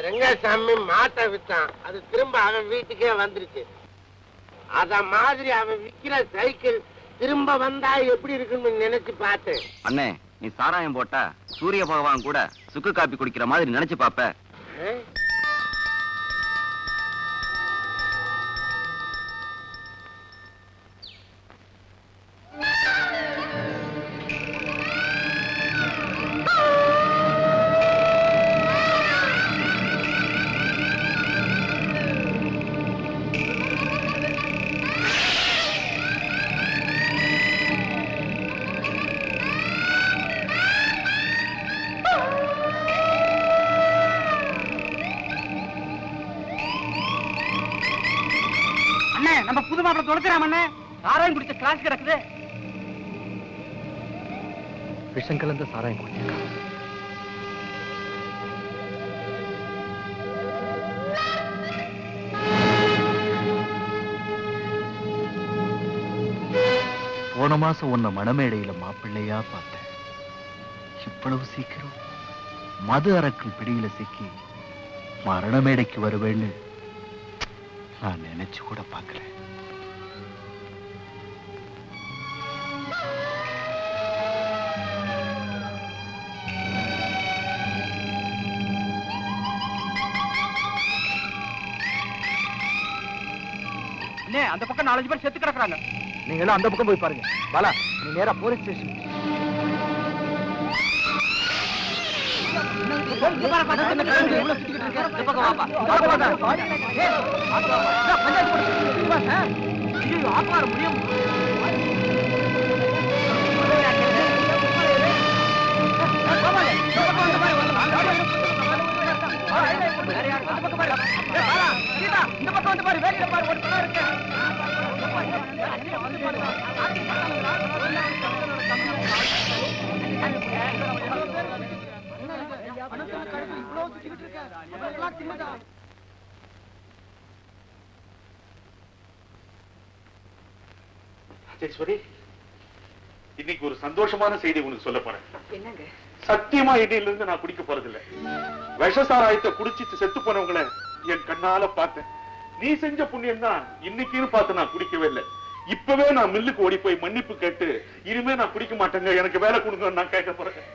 ரங்கசாமி மாட்டை வித்தான், அது திரும்ப அவன் வீட்டுக்கே வந்துருச்சு. அத மாதிரி அவன் விக்கிற சைக்கிள் திரும்ப வந்தா எப்படி இருக்குன்னு நினைச்சு பார்த்தேன். அண்ணே, நீ சாராயம் போட்டா சூரிய பகவான் கூட சுக்கு காப்பி குடிக்கிற மாதிரி நினைச்சு பாப்ப. புது மாப்பிள்ள தொலைச்சிடாமண்ணே சாராயம் குடிச்ச கிளாஸ் கிடக்குது. விஷம் கலந்த சாராயம் குடிச்சிருக்கான். போன மாசம் உன்னை மணமேடையில மாப்பிள்ளையா பார்த்தேன். இவ்வளவு சீக்கிரம் மது அரக்கில் பிடியில சிக்கி மரண மேடைக்கு வருவேன்னு நான் நினைச்சு கூட பார்க்கல. அந்த பக்கம் 4 பேர் செத்து கிடக்குறாங்க. நீங்க எல்லாம் அந்த பக்கம் போய் பாருங்க. பாலா, நீ நேரா போலீஸ் ஸ்டேஷன். ராஜேஸ்வரி, இன்னைக்கு ஒரு சந்தோஷமான செய்தி உனக்கு சொல்ல போறேன். என்னங்க? சத்தியமா இடையிலிருந்து நான் குடிக்க போறதில்ல. விஷசாராயத்தை குடிச்சிட்டு செத்து போனவங்களை என் கண்ணால பார்த்தேன். நீ செஞ்ச புண்ணியம் தான் இன்னைக்குன்னு பார்த்து நான் குடிக்கவே இல்லை. இப்பவே நான் மில்லுக்கு ஓடி போய் மன்னிப்பு கேட்டு இனிமே நான் குடிக்க மாட்டேங்க, எனக்கு வேலை கொடுங்க நான் கேட்க போறேன்.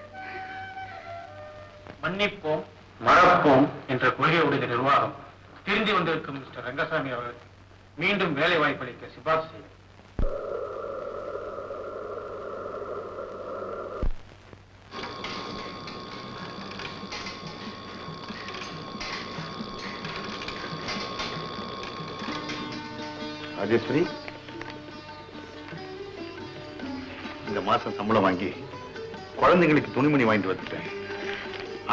மன்னிப்போம் மறப்போம் என்ற கொள்கையுடைய நிர்வாகம் திருந்தி வந்திருக்கும் மிஸ்டர் ரங்கசாமி அவர்கள் மீண்டும் வேலை வாய்ப்பளிக்க சிபார்சு செய்யும். ராஜேஸ்வரி, இந்த மாசம் சம்பளம் வாங்கி குழந்தைங்களுக்கு துணிமணி வாங்கிட்டு வந்துட்டேன்.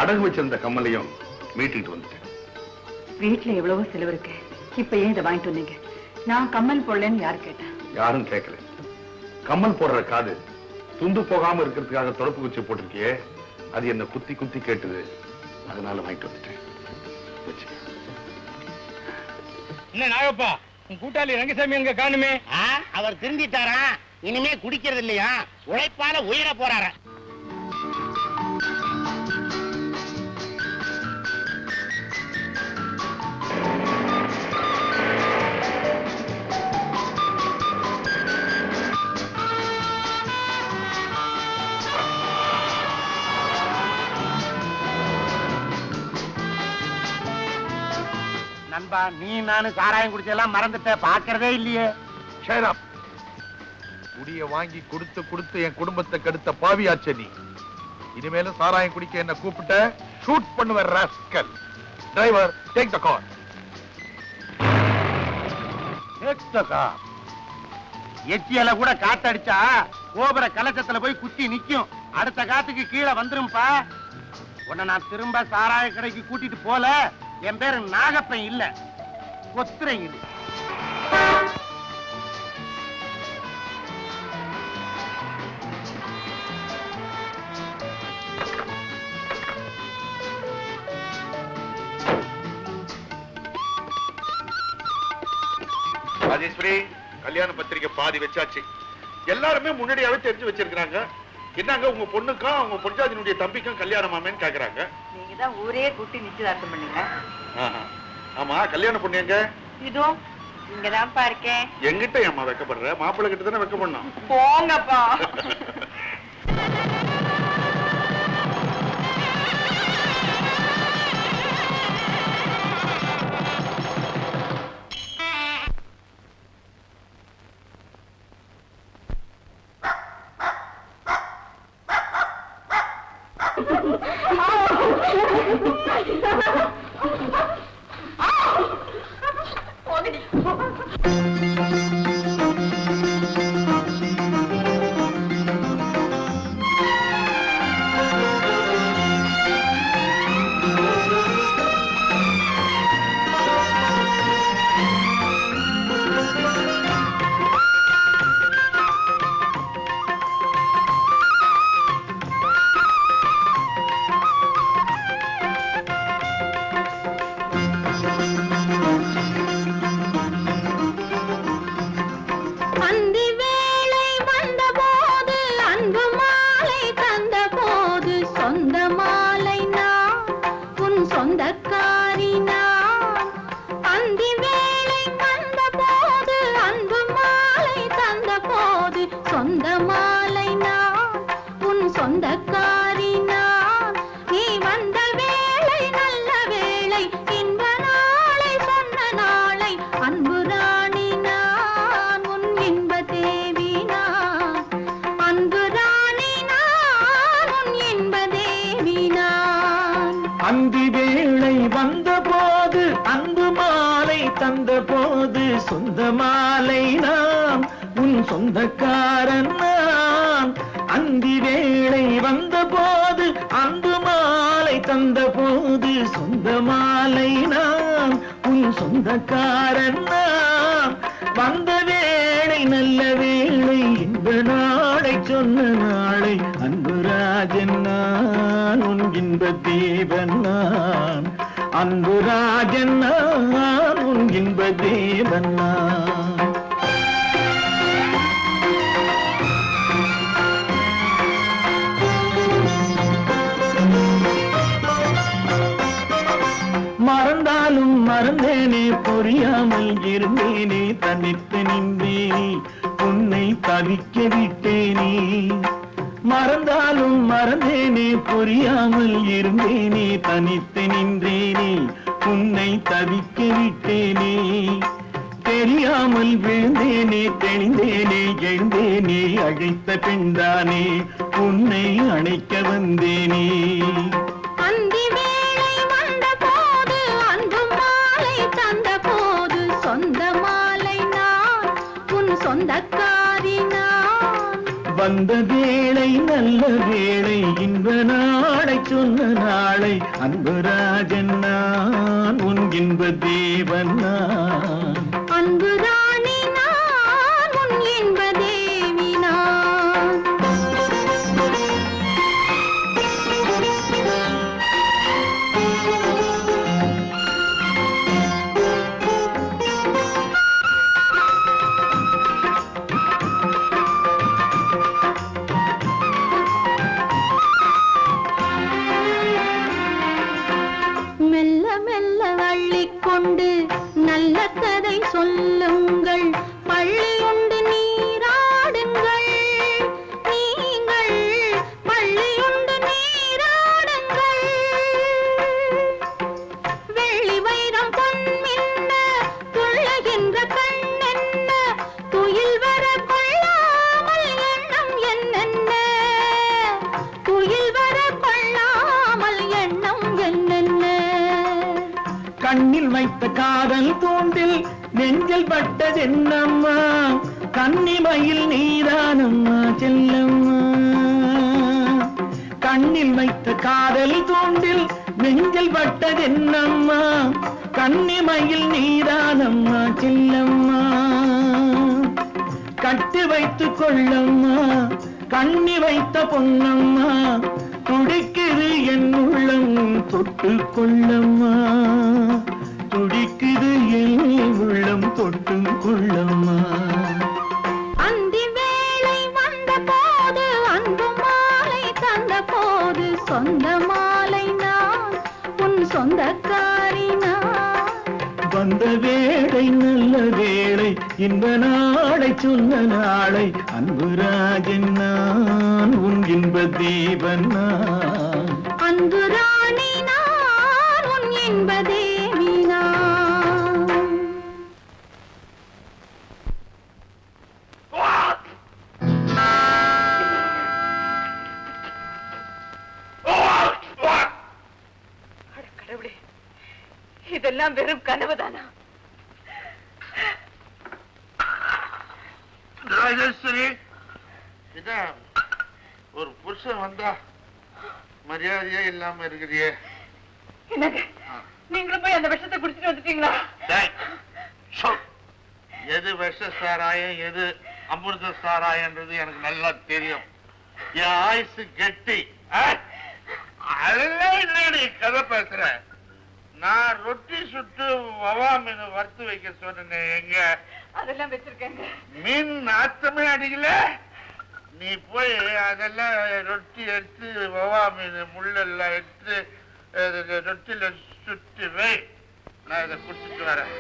அடகு வச்சிருந்த கம்மலையும் மீட்டிட்டு வந்துட்டேன். வீட்டுல எவ்வளவோ செலவு இருக்கு, இப்ப ஏன் இதை வாங்கிட்டு வந்தீங்க? நான் கம்மல் போடலன்னு யாரு கேட்டேன்? யாரும் கேட்கல. கம்மல் போடுற காது துண்டு போகாம இருக்கிறதுக்காக தொடப்பு குச்சி போட்டிருக்கியே, அது என்ன குத்தி குத்தி கேட்டுது, அதனால வாங்கிட்டு வந்துட்டேன். என்ன நாகப்பா, உன் கூட்டாளி ரங்கசாமி அங்க காணுமே? அவர் திருந்திட்டாரா? இனிமே குடிக்கிறது இல்லையா, உழைப்பால உயர போறாரா? நண்பா, நீ நானும் சாராயம் குடிச்செல்லாம் மறந்துட்ட, பாக்குறதே இல்லையே. குடிய வாங்கி கொடுத்து கொடுத்து என் குடும்பத்தை கெடுத்த பாவியாச்சே நீ. இனிமேலும் சாராயம் குடிக்க என்ன கூப்பிட்ட ஷூட் பண்ணுவேன் rascal. Driver, take the car. எச்சியல கூட காத்தடிச்சா கோபுர கலசத்துல போய் குத்தி நிக்கும். அடுத்த காத்துக்கு கீழே வந்துரும்பா. உன்னை நான் திரும்ப சாராய கடைக்கு கூட்டிட்டு போல. என் பேரு நாகப்பன் இல்ல, கொத்துரை. இது ராஜேஸ்வரி, கல்யாண பத்திரிக்கை பாதி வச்சாச்சு. எல்லாருமே முன்னாடியாவே தெரிஞ்சு வச்சிருக்காங்க. என்னங்க உங்க பொண்ணுக்கும் உங்க பொஞ்சாதினுடைய தம்பிக்கும் கல்யாணமாமேன்னு கேக்குறாங்க. நீங்க தான் ஊரே கூட்டி நிச்சயதார்த்தம் பண்ணீங்க. ஆமா, கல்யாண பொண்ணு எங்க? இதோ இங்கதான்ப்பா இருக்கேன். எங்கிட்ட ஏமா வைக்கப்படுற? மாப்பிள்ளை கிட்ட தானே வைக்க பண்ணோம். போங்கப்பா. அந்தி வேளை வந்த போது அன்பு மாலை தந்த போது சொந்த மாலை நான் உன் சொந்தக்காரி நான். அந்தி வேளை வந்த போது அன்பு மாலை தந்த போது சொந்த மாலை நான் உன் சொந்தக்காரி நான். நீ வந்த வேளை நல்ல வேளை இன்ப நாளை சொன்ன நாளை அன்பு ராணி நான் உன் இன்ப தேவி நான். அன்பு ராணி நான் உன் இன்ப தேவி நான். அந்தி வேளை வந்த போது அன்பு மாலை தந்த போது சொந்த மாலை நான் உன் சொந்தக்காரன் நான். அந்தி வேளை வந்த போது அன்பு மாலை தந்த போது சொந்த மாலை நான் உன் சொந்தக்காரன் நான். வந்த வேளை நல்ல வேளை இந்த நாளை சொன்ன நாளை அன்பு ராஜன் நான் உன் இன்ப தேவன் நான். அன்பு ராஜன் நான் உன் இன்ப தேவன் நான். மறந்தாலும் மறந்தேனே புரியாமல் இருந்தேனே தனித்து நின்றேனே உன்னை தவிக்க விட்டேனே. மறந்தாலும் மறந்தேனே புரியாமல் இருந்தேனே தனித்து நின்றேனே உன்னை தவிக்க விட்டேனே. தெரியாமல் விழுந்தேனே தெளிந்தேனே எழுந்தேனே அழைத்த பெண்தானே உன்னை அணைக்க வந்தேனே. அந்தி வேளை வந்த போது அன்பு மாலை தந்த போது சொந்த மாலை நான் உன் சொந்தக்காரி நான். வந்த வேளை நல்ல வேளை இன்ப நாளை சொன்ன நாளை அன்பு ராஜன் நான் உன் இன்ப தேவன் நான். அன்பு ராணி நான் உன் இன்ப தேவி நான். மெல்ல மெல்ல அள்ளிக்கொண்டு நல்ல கதை சொல்லுங்கள். பள்ளியுண்டு நீராடுங்கள் நீங்கள் பள்ளியுண்டு நீராடுங்கள். வெள்ளி வைரம் பொன்மின்ன துள்ளுகின்ற கண்ணென்ன துயில் வர கொள்ளாமல் எண்ணம் என்னென்ன. துயில் வர கொள்ளாமல் எண்ணம் என்னென்ன. கண்ணில் வைத்த காதல் தூண்டில் நெஞ்சில் பட்டதென்னம்மா கன்னிமயில் நீதானம்மா செல்லம்மா. கண்ணில் வைத்த காதல் தூண்டில் நெஞ்சில் பட்டதென்னம்மா கன்னிமயில் நீதானம்மா செல்லம்மா. கட்டு வைத்துக் கொள்ளம்மா கண்ணி வைத்த பொன்னம்மா துடிக்குது என் உள்ளம் தொட்டு கொள்ளம்மா. துடிக்குது என் உள்ளம் தொட்டு கொள்ளம்மா. அந்தி வேளை வந்த போது அன்பு மாலை தந்த போது சொந்த மாலை நான் உன் சொந்தக்காரி நான். வந்த வேளை நல்ல வேளை இன்ப நாளை சொன்ன நாளை அன்பு ராஜன் நான் உன் இன்ப தேவன் நான். அன்பு ராணி நான் உன் இன்ப தேவி நான். கடவுளே, இதெல்லாம் வெறும் கனவுதானா? ராஜேஸ்வரி, இதான் ஒரு புருஷன் வந்தா மரியாதையே இல்லாம இருக்கிறியே. என்னங்க நீங்களும் போய் அந்த விஷத்தை குடிச்சிட்டு வந்துட்டீங்களா? எது விஷ சாராயம் எது அமிர்த சாராயன்றது எனக்கு நல்லா தெரியும். என் ஆயுசு கெட்டி. அதெல்லாம் என்னடி கதை பேசுற? நான் ரொட்டி சுட்டு வவா மீன் வறுத்து வைக்க சொன்னேன். எங்க அதெல்லாம் வச்சிருக்கேங்க. மீன் நாத்தமே அடிக்கல. நீ போய் அதெல்லாம் ரொட்டி எடுத்து வவா மீன் முள்ளெல்லாம் எடுத்து ரொட்டியில சுட்டு வை. நான் இதை குடிச்சிட்டு வரேன்.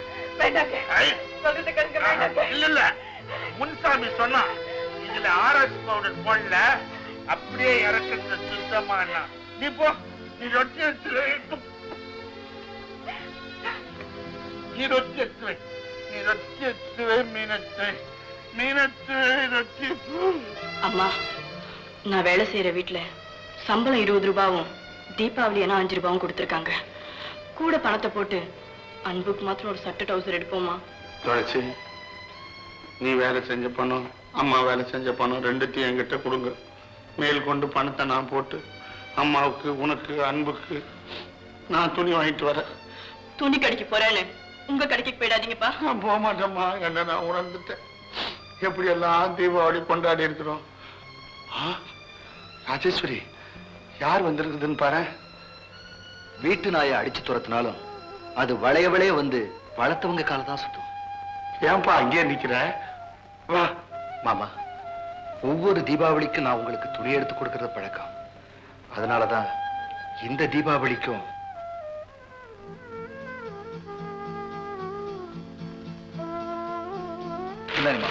இல்ல இல்ல, முன்சாமி சொன்னா இதுல ஆர்எஸ் பவுடர் போடல, அப்படியே இறக்கிறது சுத்தமா. நீ போ, நீ ரொட்டி எடுத்து நீ ரொட்டி எடுத்து வை, நீ ரொட்டி எடுத்து வை, மீனத்து ரொட்டி. அம்மா, நான் வேலை செய்யற வீட்டுல சம்பளம் 20 ரூபாவும் தீபாவளி 5 ரூபாவும் கொடுத்துருக்காங்க. கூட பணத்தை போட்டு அன்புக்கு மாத்திரம் ஒரு சட்டை டவுசர் எடுப்போமா? துளசி, நீ வேலை செஞ்ச பணம், அம்மா வேலை செஞ்ச பணம் ரெண்டுத்தையும் என்கிட்ட கொடுங்க. மேல் கொண்டு பணத்தை நான் போட்டு அம்மாவுக்கு, உனக்கு, அன்புக்கு நான் துணி வாங்கிட்டு வரேன். துணி கடைக்கு போறேன்னு உங்க கடைக்கு போயிடாதீங்கப்பா. நான் போக மாட்டேம்மா. என்ன நான் உணர்ந்துட்டேன். எப்படி எல்லாம் தீபாவளி கொண்டாடி இருக்கிறோம். ராஜேஸ்வரி, யார் வந்திருக்குதுன்னு பாரு. வீட்டு நாயை அடிச்சு துரத்தினாலும் அது வளைய வளைய வந்து வளர்த்தவங்க காலதான் சுத்தும். ஏன்பா அங்கேயே நிக்கிற? வா மாமா, ஒவ்வொரு தீபாவளிக்கும் நான் உங்களுக்கு துணி எடுத்து கொடுக்கறது பழக்கம். அதனாலதான் இந்த தீபாவளிக்கும் மாமா.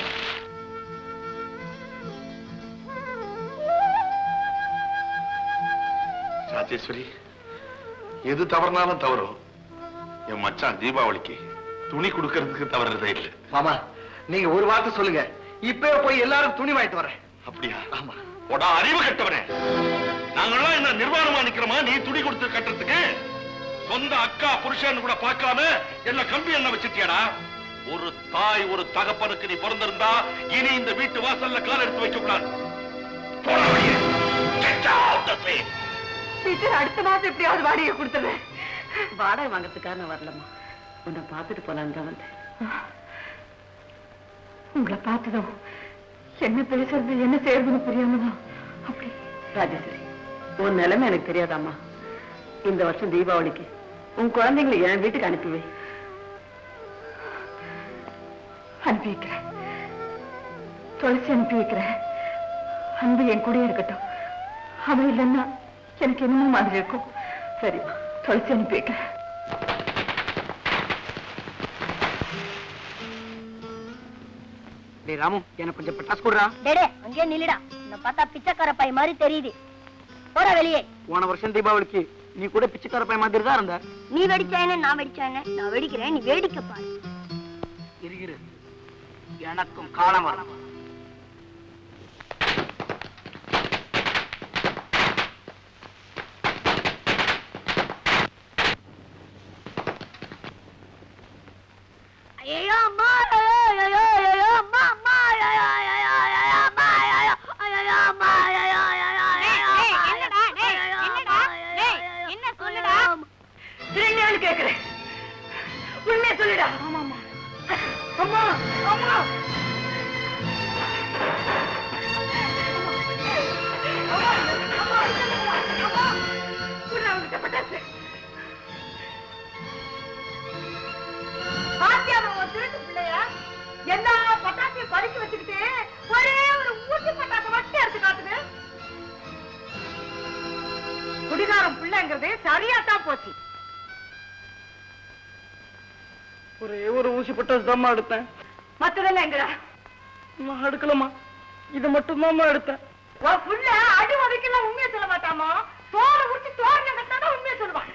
ராஜேஸ்வரி, எது தவறுனாலும் தவறும். என் மச்சான் தீபாவளிக்கு துணி கொடுக்கறதுக்கு தவறுறதே இல்லை. மாமா, நீங்க ஒரு வார்த்தை சொல்லுங்க, இப்பவே போய் எல்லாரும் துணி வாங்கிட்டு வரேன். அப்படியா? ஆமா. போடா அறிவு கட்டவனே. நாங்கெல்லாம் என்ன நிர்வாணமா நிக்கிறோமா நீ துணி கொடுத்து கட்டுறதுக்கு? சொந்த அக்கா புருஷன் கூட பார்க்காம என்ன கம்பி என்ன வச்சிருக்கியாடா? ஒரு தாய் ஒரு தகப்பனுக்கு நீ பிறந்திருந்தா இனி இந்த வீட்டு வாசல்ல கால் எடுத்து வைக்க கூடாது. அடுத்த மாசம் எப்படியாவது வாடகை கொடுத்துருவேன். வாடகை வாங்கறதுக்காக நான் வரலம்மா, உன்னை பார்த்துட்டு போலான்னு தான் வந்தேன். உங்களை பார்த்ததும் என்ன பேசுறது என்ன செய்யறதுன்னு புரியாமதான் அப்படி. ராஜேஸ்வரி, உன் நிலைமை எனக்கு தெரியாதாம்மா. இந்த வருஷம் தீபாவளிக்கு உன் குழந்தைங்களை என் வீட்டுக்கு அனுப்பி வை. அனுப்பி வைக்கிறேன். துளசி அனுப்பி வைக்கிறேன். அன்பு என் கூட இருக்கட்டும். அவன் இல்லைன்னா எனக்கு என்னமோ மாதிரி இருக்கும். சரி, துளசி அனுப்பி வைக்கிறேன். ராமு, எனக்கு கொஞ்சம் பட்டாசு கொடுறா. டேடே, அங்கேயே நில்லுடா. உன்னை பார்த்தா பிச்சைக்கார பை மாதிரி தெரியுது. போற வெளியே. போன வருஷம் தீபாவளிக்கு நீ கூட பிச்சைக்கார பை மாதிரி தான் இருந்த. நீ வெடிச்சானே நான் வெடிச்சானே? நான் வெடிக்கிறேன், நீ வேடிக்கை பாரு. இருக்கிற எனக்கும் காலம் வரும். ஐயோ அம்மா, ஐயோ ஐயோ அம்மா, அம்மா ஐயோ ஐயோ ஐயோ அம்மா, ஐயோ ஐயோ அம்மா, ஐயோ ஐயோ ஐயோ. என்னடா டேய், என்னடா டேய், என்ன சொல்லுடா? திருஞானு கேக்குறேன், உண்மையை சொல்லுடா. ஆமா ஆமா. அம்மா அம்மா, திருட்டு பிள்ளையா? எல்லா பட்டாசையும் பறிச்சு வச்சுக்கிட்டு ஒரே ஒரு ஊசி பட்டாசை மட்டும் எடுத்து காட்டுது. குடிகாரம் பிள்ளைங்கிறது சரியாத்தான் போச்சு. ஒரே ஒரு ஊசி பட்டாசு தாம்மா எடுத்தேன். மத்ததெல்லாம் எங்கடா? நான் எடுக்கலம்மா, இதை மட்டும் தாம்மா எடுத்தேன். புள்ள அடி உதைக்கெல்லாம் உண்மையை சொல்ல மாட்டாமா. தோலை உரிச்சு தோரணை கட்டாதான் உண்மையை சொல்லுவான்.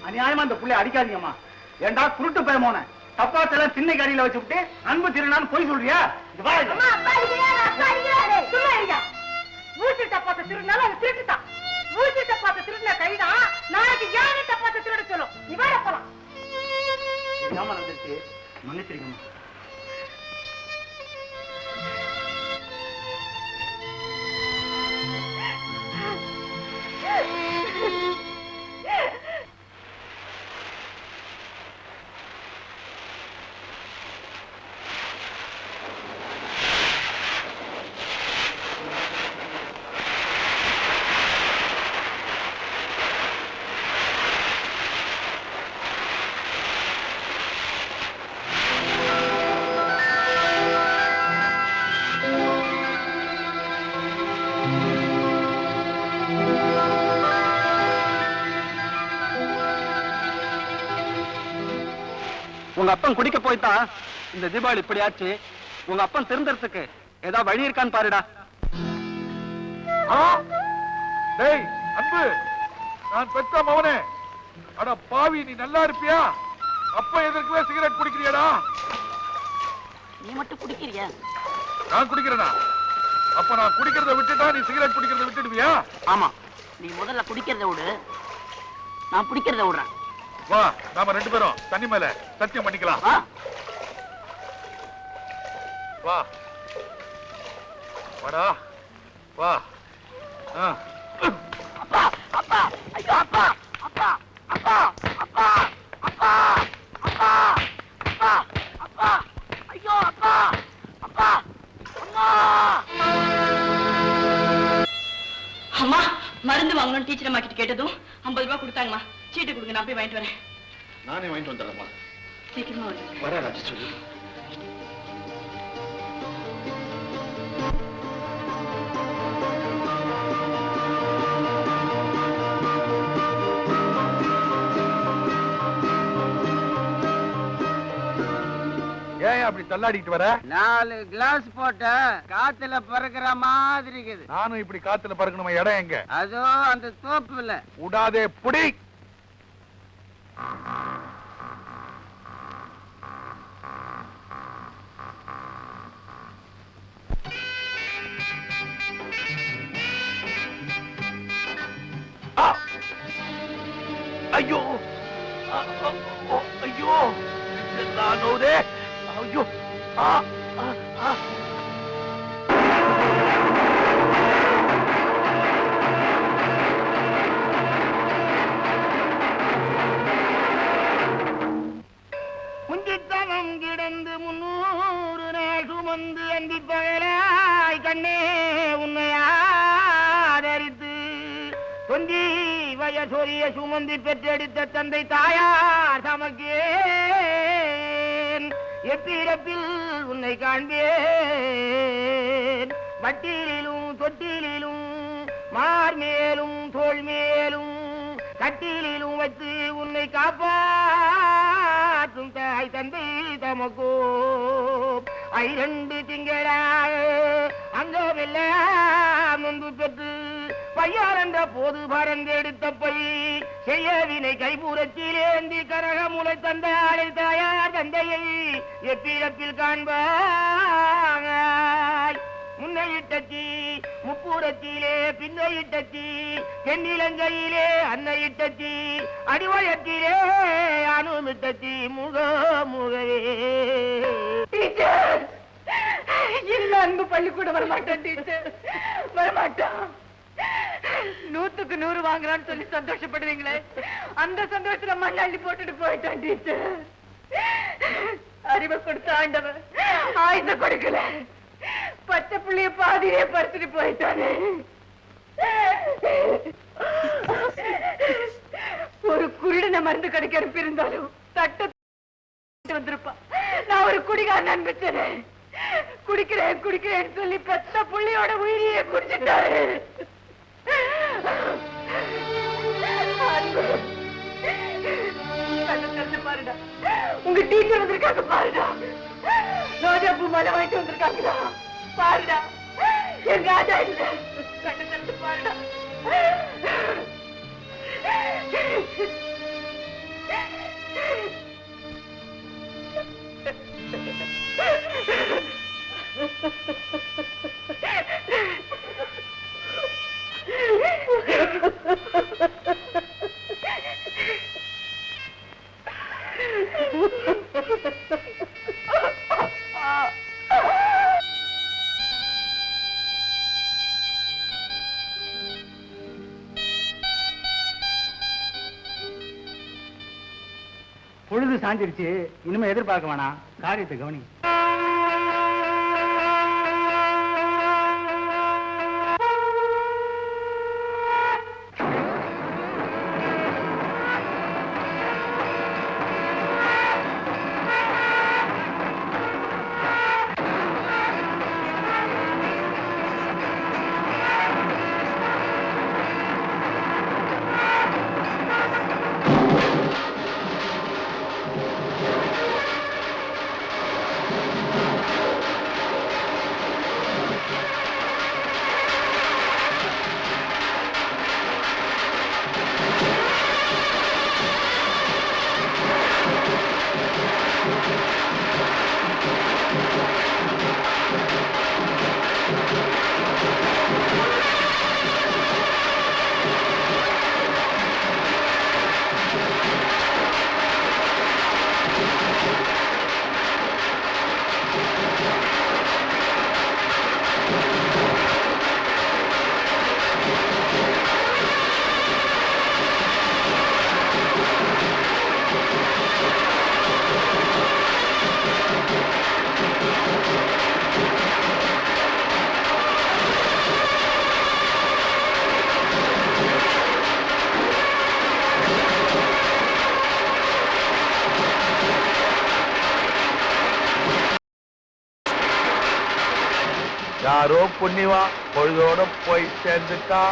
அநியாயமா இந்த புள்ளை அடிக்காதீங்கம்மா. ஏண்டா குருட்டு பயமோன தப்பாத்தெல்லாம் சின்ன கடியில வச்சுட்டு அன்பு திருநான்னு போய் சொல்றியா? ஊசி தப்பாத்த திருநாள் அது திருட்டுதான். ஊசி தப்பாத்த திருடின கைதான் நாளைக்கு யானை தப்பாத்த திருட சொல்லும். நீ வேற போலாம். நடந்துச்சு, மன்னிச்சிருக்கம்மா. உங்க அப்பன் குடிக்க போய்தான் இந்த தீபாவளி இப்படி ஆச்சு. உங்க அப்பன் திருந்தறதுக்கு ஏதாவது வழி இருக்கான்னு பாருடா. டேய் அன்பு, நான் பெத்த மவனே, அட பாவி, நீ நல்லா இருப்பியா? அப்ப எதற்குவே சிகரெட் குடிக்கிறியடா? நீ மட்டும் குடிக்கிறியா? நான் குடிக்கிறேனா? அப்ப நான் குடிக்கிறத விட்டுட்டா நீ சிகரெட் குடிக்கிறத விட்டுடுவியா? ஆமா, நீ முதல்ல குடிக்கிறத விடு, நான் பிடிக்கிறத விடுறேன். வா, நாம 2 பேரும் தண்ணி மேல சத்தியம் பண்ணிக்கலாம். வா வாடா வா. அப்பா அப்பா, ஐயோ அப்பா அப்பா அப்பா அப்பா அப்பா அப்பா அப்பா அப்பா, ஐயோ அப்பா அப்பா அம்மா. அம்மா, மருந்து வாங்கணும் டீச்சர் அம்மா கிட்ட கேட்டதும் 50 ரூபாய் கொடுத்தாங்கம்மா. சீட்டு கொடுங்க, நான் போய் வாங்கிட்டு வரேன். நானே வாங்கிட்டு வந்துடுறேம்மா. சீக்கிரமா வரேன். வரேன் ராஜேஸ்வரி. ஏன் அப்படி தள்ளாடிட்டு வர? 4 கிளாஸ் போட்ட காத்துல பறக்கிற மாதிரி இருக்குது. நானும் இப்படி காத்துல பறக்கணுமா? இடம் எங்க? அதோ அந்த தோப்புல. விடாதே, புடி. ஐயோ ஐயோ, நானோதே. ஐயோ முந்தித்தனம் கிடந்து 300 நாள் சுமந்து அந்தி பகலாய் கண்ணே உன்னை ஆதரித்து தொந்தி வயசொரிய சுமந்தி பெற்றெடுத்த தந்தை தாயார் சமக்கேன் எப்பிறப்பில் உன்னை காண்பேன். வட்டிலும் தொட்டிலும் மார்மேலும் தோல் மேலும் கட்டிலும் வைத்து உன்னை காப்பாற்றும் தாய் தந்தை தமக்கோ 2 திங்களாக அங்கமெல்லாம் நொந்து பெற்று பையாரண்ட போது பறந்தெடுத்த பை செய்யவினை கைபுறத்திலேந்தி கரக முளை தந்த ஆளை தாயார் தந்தையை எப்பிறப்பில் காண்பாய். முன்னையிட்டச்சி முப்புறத்திலே பின்னையிட்டச்சி தென்னிலங்கையிலே அன்னையிட்டச்சி அடிவயத்திலே அனுமிட்டச்சி முக முகவே. டீச்சர், இந்த அன்பு பள்ளிக்கூடம் வரமாட்டான் டீச்சர், வரமாட்டான். 100க்கு 100 வாங்கலான்னு சொல்லி சந்தோஷப்படுவீங்களே, அந்த சந்தோஷத்துல மண்ணாள்ளி போட்டுட்டு போயிட்டான் டீச்சர். அறிவை கொடுத்த ஆண்டவன் ஆயுத கொடுக்கல, பச்சை புள்ளைய பாதியே பறிச்சுட்டு போயிட்டானே. ஒரு குருடனை மருந்து கடைக்கு அனுப்பி இருந்தாலும் தட்ட வந்திருப்பான். நான் ஒரு குடிகாரன் அனுப்பிச்சேன். குடிக்கிறேன் குடிக்கிறேன்னு சொல்லி பச்சை புள்ளையோட உயிரியே குடிச்சிட்டாரு. பாருடா, உங்க டீச்சர் வந்திருக்காங்க பாருடா. ரோஜா பூ மலை வாங்கிட்டு வந்திருக்காங்களா பாருடா. என் ராஜா இல்ல, கண்ணு தட்டு பாருடா. பொழுது சாஞ்சிருச்சு, இனிமே எதிர்பார்க்க வேணாம், காரியத்தை கவனி. யாரோ புண்ணியவா பொழுதோட போய் சேர்ந்துட்டா.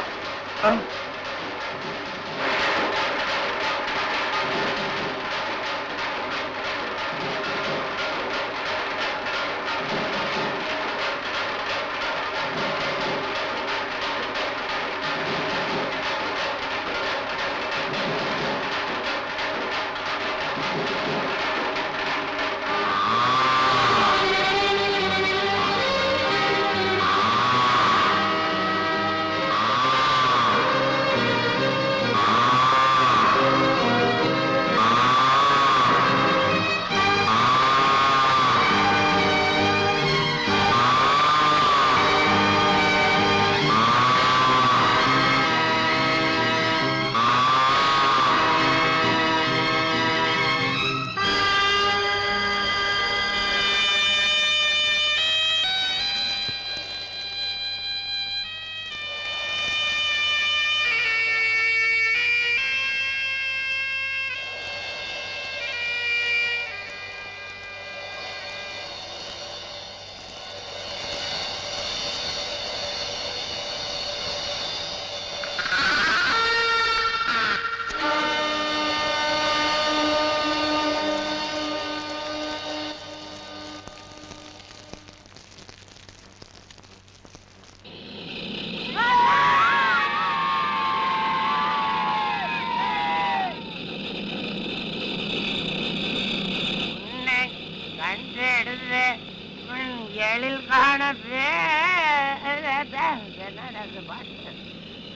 எழில் காணது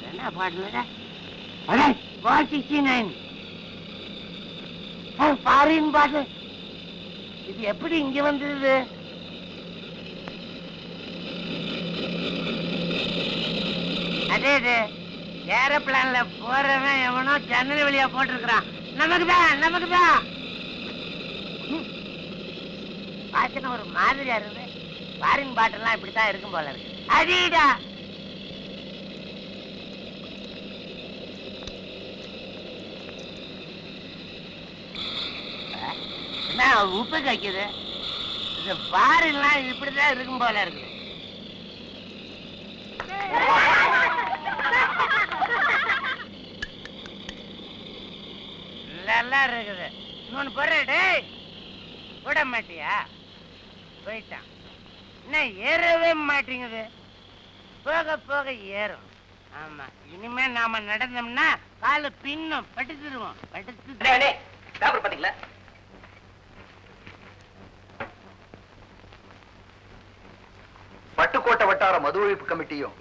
என்ன பாட்டுல பாரின் பாட்டு இது எப்படி இங்க வந்தது? அதே ஏரோப்ளான்ல போறவன் எவனோ ஜன்னல் வழியா போட்டிருக்கிறான். நமக்குதான் பாட்டுன்னு ஒரு மாதிரியா இருக்குது. பாரின் பாட்டெல்லாம் இப்படித்தான் இருக்கும் போல இருக்கு. அடிடா உப்பு கைக்குது. இந்த பாரின்லாம் இப்படித்தான் இருக்கும் போல இருக்கு. நல்லா இருக்குது. இன்னொன்னு போடுறே விட மாட்டியா? போயிட்டான். என்ன ஏறவே மாட்டேங்குது. போக போக ஏறும். ஆமா, இனிமே நாம நடந்தோம்னா கால பின்னும் படுத்துருவோம். பாத்தீங்களா? பட்டுக்கோட்டை வட்டார மது ஒழிப்பு கமிட்டியும்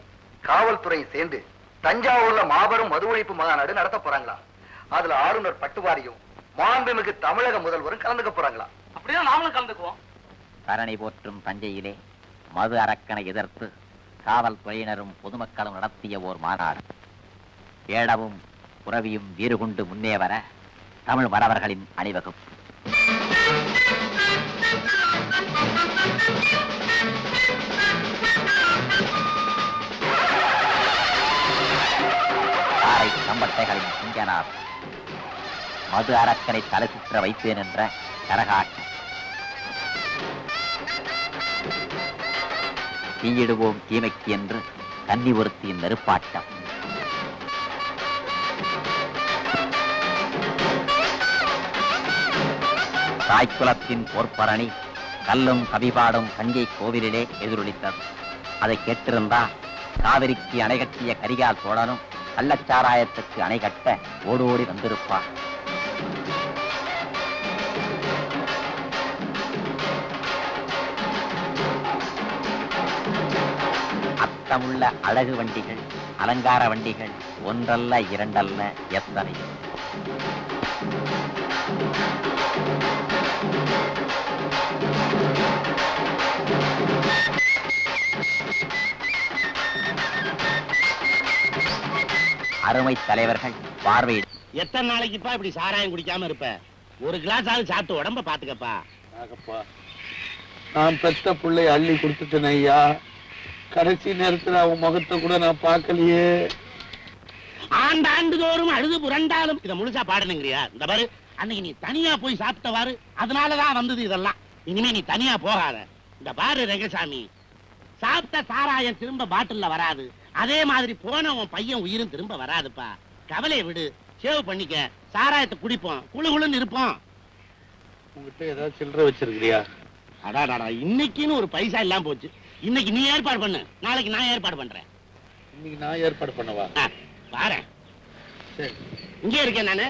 காவல்துறை சேர்ந்து தஞ்சாவூர்ல மாபெரும் மது ஒழிப்பு மாநாடு நடத்த போறாங்களா? அதுல ஆளுநர் பட்டுவாரியும் மாண்புமிகு தமிழக முதல்வரும் கலந்துக்க போறாங்களா? அப்படியே நாமளும் கலந்துக்குவோம். தரணி போற்றும் தஞ்சையிலே மது அரக்கனை எதிர்த்து காவல்துறையினரும் பொதுமக்களும் நடத்திய ஓர் மாநாடு. ஏடவும் புறவியும் வீறு கொண்டு முன்னே வர தமிழ் மறவர்களின் அணிவகுப்பு. கம்பட்டைகளின் சிங்கனார் மது அரக்கனை தலை சுற்ற வைப்பேன் என்ற கரகாட்டம். தீயிடுவோம் தீமைக்கு என்று கன்னி ஒருத்தியின் நெருப்பாட்டம். தாய்க்குலத்தின் போர்ப்பரணி கல்லும் கவிபாடும் தஞ்சை கோவிலிலே எதிரொலித்தது. அதை கேட்டிருந்தா காவிரிக்கு அணை கட்டிய கரிகால் சோழனும் கள்ளச்சாராயத்துக்கு அணை கட்ட ஓடோடி வந்திருப்பார். அத்தமுள்ள அழகு வண்டிகள், அலங்கார வண்டிகள் ஒன்றல்ல இரண்டல்ல எத்தனை. அருமை தலைவர்கள் பார்வையிட. எத்தனை நாளைக்குப்பா இப்படி சாராயம் குடிக்காம இருப்ப? ஒரு கிளாஸ் ஆளு சாப்பிட்டு உடம்ப பாத்துக்கப்பா. நான் பெத்த பிள்ளை அள்ளி கொடுத்துட்டேன் ஐயா. கடைசி நேரத்துல அவன் முகத்தை கூட நான் பார்க்கலையே. ஆண்டாண்டு தோறும் அழுது புரண்டாலும் இதை முழுசா பாடணுங்கிறியா? இந்த பாரு, அன்னைக்கு நீ தனியா போய் சாப்பிட்டவாரு, அதனாலதான் வந்தது இதெல்லாம். இனிமே நீ தனியா போகாத. இந்த பாரு ரங்கசாமி, சாப்பிட்ட சாராயம் திரும்ப பாட்டில்ல வராது. அதே மாதிரி போன உன் பையன் உயிரும் திரும்ப வராதுப்பா. கவலையை விடு, சேவ் பண்ணிக்க. சாராயத்தை குடிப்போம், குளு குளுன்னு இருப்போம். உங்ககிட்ட ஏதாவது சில்லறை வச்சிருக்கிறியா? அடாடாடா, இன்னைக்குன்னு ஒரு பைசா இல்லாம போச்சு. இன்னைக்கு நீ ஏற்பாடு பண்ணு, நாளைக்கு நான் ஏற்பாடு பண்றேன். இன்னைக்கு நான் ஏற்பாடு பண்ணவா? பாரு, இங்கே இருக்கேன் நானு.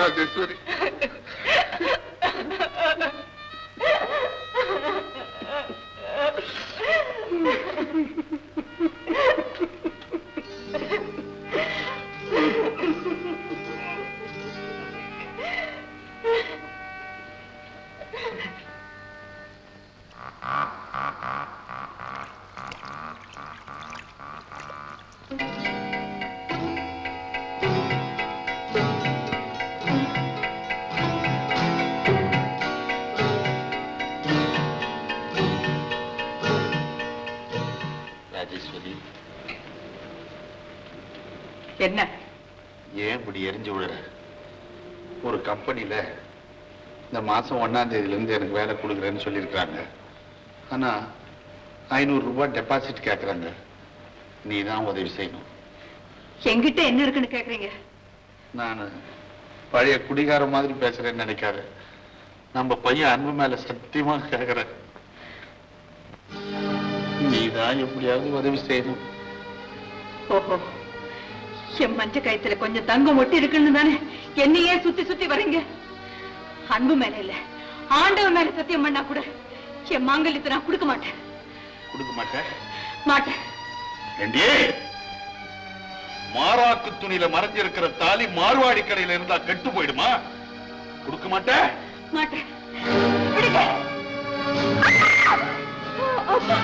ராஜேஸ்வரி, என்ன ஏன் இப்படி எரிஞ்சு விடுற? ஒரு கம்பெனில இந்த மாசம் 1ஆம் தேதியில இருந்து எனக்கு வேலை கொடுக்குறேன்னு சொல்லியிருக்காங்க. ஆனா 500 ரூபாய் டெபாசிட் கேட்கறாங்க. நீ தான் உதவி செய்யணும். என்கிட்ட என்ன இருக்குன்னு கேக்குறீங்க? நான் பழைய குடிகார மாதிரி பேசுறேன்னு நினைக்காத. நம்ம பையன் அன்பு மேல சத்தியமா கேட்கிறேன். நீ தான் எப்படியாவது உதவி செய்யணும். ஓஹோ, என் மஞ்ச கயத்துல கொஞ்சம் தங்கம் ஒட்டி இருக்குன்னு தானே என்னையே சுத்தி சுத்தி வரீங்க. அன்பு மேல இல்ல, ஆண்டவன் மேல சத்தியம் பண்ணா கூட என் மாங்கல்யத்தை நான் கொடுக்க மாட்டேன். கொடுக்க மாட்டேன்? மாட்டேன். மாறாக்கு துணியில மறைஞ்சிருக்கிற தாலி மார்வாடி கடையில இருந்தா கெட்டு போயிடுமா? கொடுக்க மாட்டேன். மாட்டேன். விடுங்க. அப்பா.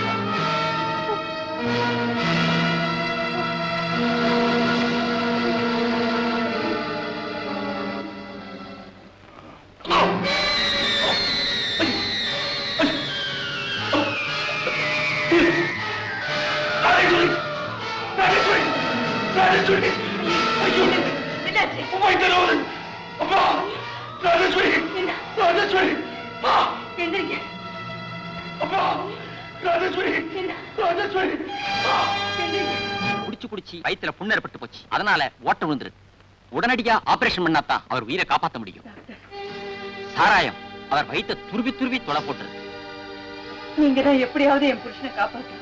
குடிச்சு குடிச்சு வயித்துல புண்ணு ஏற்பட்டு போச்சு. அதனால ஓட்ட விழுந்துரு. உடனடியா ஆபரேஷன் பண்ணாதான் அவர் உயிரை காப்பாற்ற முடியும். சாராயம் அவர் வயிற்ற துருவி துருவி தொலை போட்டுரு. நீங்க தான் எப்படியாவது என் புருஷனை காப்பாற்ற.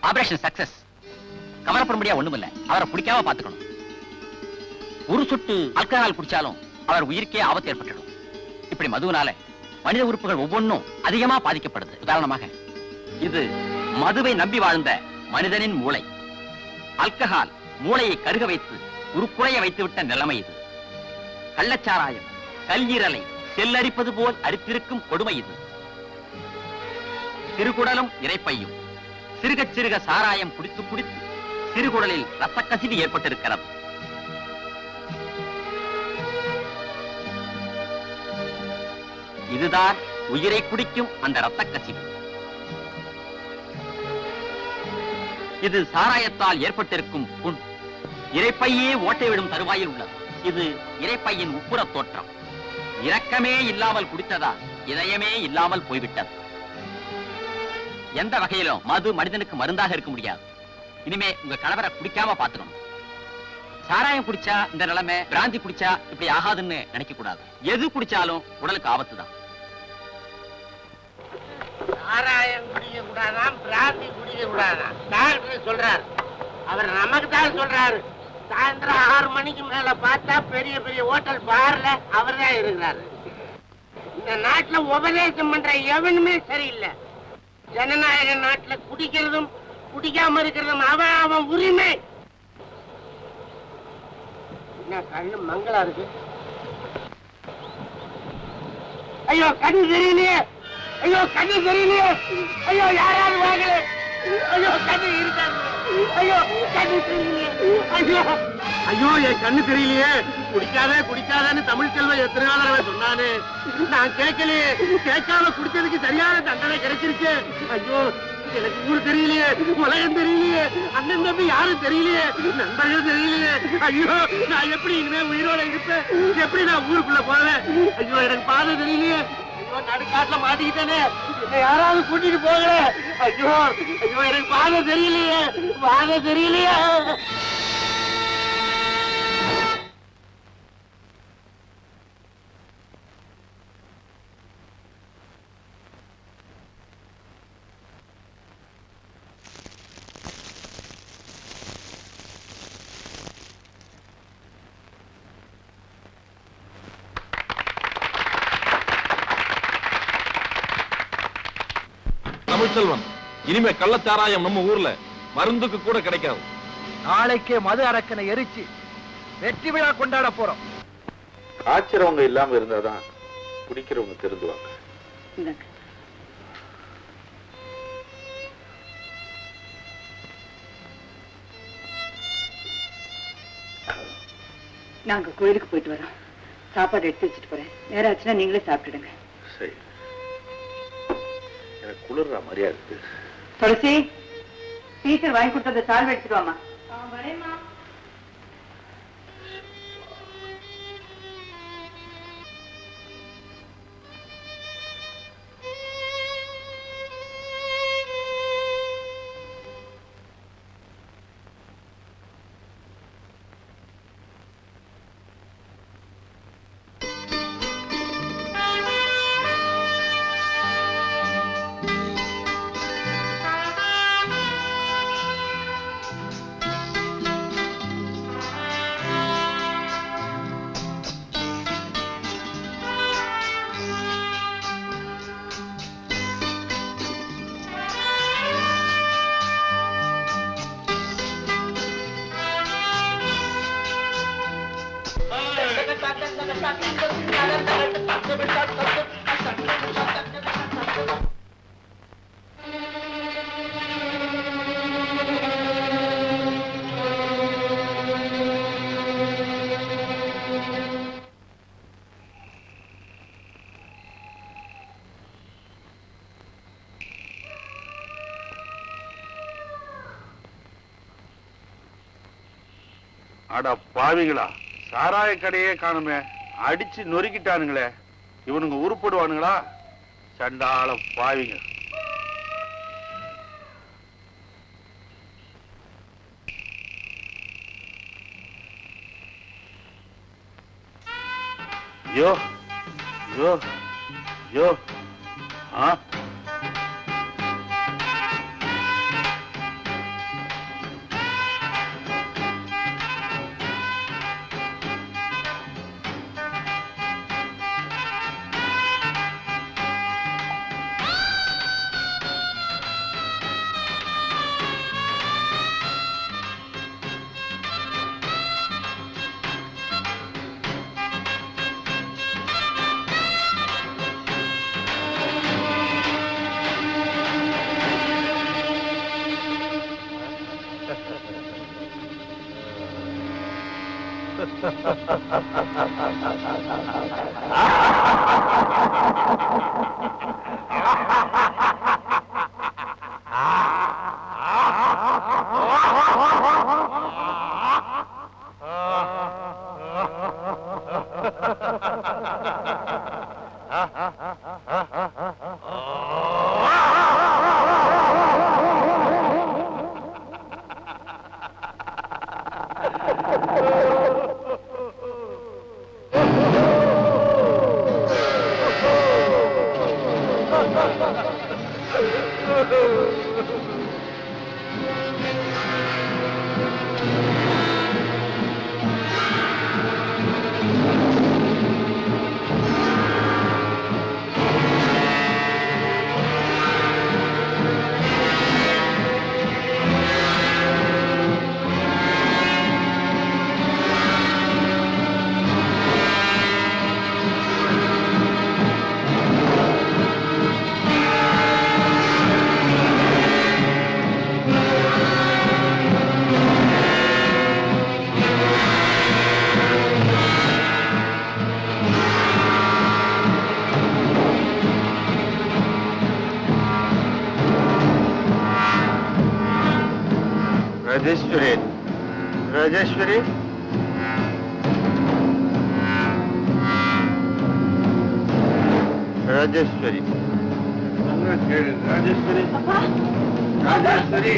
Operation success. கவலைப்பட முடியாது ஒண்ணுமில்ல. அவரை பிடிக்காம பாத்துக்கணும். ஒரு சொட்டு ஆல்கஹால் குடிச்சாலும் அவர் உயிருக்கே ஆபத்து ஏற்பட்டுடும். இப்படி மதுவினால மனித உறுப்புகள் ஒவ்வொன்றும் அதிகமா பாதிக்கப்படுது. உதாரணமாக, இது மதுவை நம்பி வாழ்ந்த மனிதனின் மூளை. ஆல்கஹால் மூளையை கருக வைத்து உருக்குலைய வைத்துவிட்ட நிலைமை இது. கள்ளச்சாராயம் கல்லீரலை செல்லரிப்பது போல் அரித்திருக்கும் கொடுமை இது. சிறுகுடலும் இரைப்பையும் சிறுக சிறுக சாராயம் குடித்து குடித்து சிறுகுடலில் ரத்த கசிவு ஏற்பட்டிருக்கிறது. இதுதான் உயிரை குடிக்கும் அந்த ரத்த கசிவு. இது சாராயத்தால் ஏற்பட்டிருக்கும் புண். இரைப்பையே ஓட்டை விடும் தருவாயில் உள்ளது. இது இரைப்பையின் உட்புற தோற்றம். இரக்கமே இல்லாமல் குடித்ததால் இதயமே இல்லாமல் போய்விட்டது. எந்த வகையிலும் மது மனிதனுக்கு மருந்தாக இருக்க முடியாது. இனிமே உங்க கணவரை குடிக்காம பாத்துக்கணும். சாராயம் குடிச்சா இந்த நிலைமை, பிராந்தி குடிச்சா இப்படி ஆகாதுன்னு நினைக்க கூடாது. எது குடிச்சாலும் உடலுக்கு ஆபத்து தான். சாராயம் குடிக்க கூடாதான், பிராந்தி குடிக்க கூடாதான் டாக்டர் சொல்றாரு. அவர் நமக்கு தான் சொல்றாரு. சாயந்தரம் 6 மணிக்கு மேல பார்த்தா பெரிய பெரிய ஹோட்டல் பார்ல அவர் தான் இருக்கிறாரு. இந்த நாட்டுல உபதேசம் பண்ற எவனுமே சரியில்லை. ஜனநாயக நாட்டுல குடிக்கிறதும் குடிக்காம இருக்கிறதும் அவன் உரிமை. என்ன கண்ணு மங்களா இருக்கு? ஐயோ கண்ணு தெரியலையே, ஐயோ கண்ணு தெரியலையே, ஐயோ யாராவது வாங்கல, ஐயோ கண்ணு இருக்காது, ஐயோ கண்ணு தெரியலையே, ஐயோ ஐயோ என் கண்ணு தெரியலையே. குடிக்காதன்னு தமிழ் செல்வம் எத்தனை நாள் சொன்னானே, நான் கேட்கலையே. கேட்காம குடிச்சதுக்கு சரியான தண்டனை கிடைச்சிருச்சு. ஐயோ எனக்கு ஊர் தெரியலையே, உலகம் தெரியலையே, அண்ணன் தம்பி யாரும் தெரியலையே, நண்பர்கள் தெரியலையே. ஐயோ நான் எப்படி இனிமே உயிரோட இருப்பேன்? எப்படி நான் ஊருக்குள்ள போவேன்? ஐயோ எனக்கு பாதை தெரியலையே. ஐயோ நடுக்காட்டுல மாட்டிக்கிட்டேனே, என்னை யாராவது கூட்டிட்டு போகல. ஐயோ ஐயோ எனக்கு பாதை தெரியலையே, பாதை தெரியலையே. தமிழ்ச்செல்வன், இனிமே கள்ளச்சாராயம் நம்ம ஊர்ல மருந்துக்கு கூட கிடைக்காது. நாளைக்கே மது அரக்கனை எரிச்சு வெற்றி விழா கொண்டாட போறோம். காய்ச்சறவங்க இல்லாம இருந்தாதான் குடிக்கிறவங்க திருந்துவாங்க. நாங்க கோயிலுக்கு போயிட்டு வரோம். சாப்பாடு எடுத்து வச்சுட்டு போறேன். நேரம் ஆச்சுன்னா நீங்களே சாப்பிட்டுடுங்க. சரி, எனக்கு குளிர்ற மாதிரியா இருக்கு. துளசி, டீச்சர் வாங்கி கொடுத்தத சால்வை எடுத்துட்டு வாமா. வரேம்மா. அட பாவிங்களா, சாராய கடையே காணுமே, அடிச்சு நொறுக்கிட்டானுங்களே. இவனுங்க உருப்படுவானுங்களா? சண்டாள பாவிங்க. யோ யோ யோ ஆ ராஜேஸ்வரி ராஜேஸ்வரி ராஜேஸ்வரி ராஜேஸ்வரி ராஜேஸ்வரி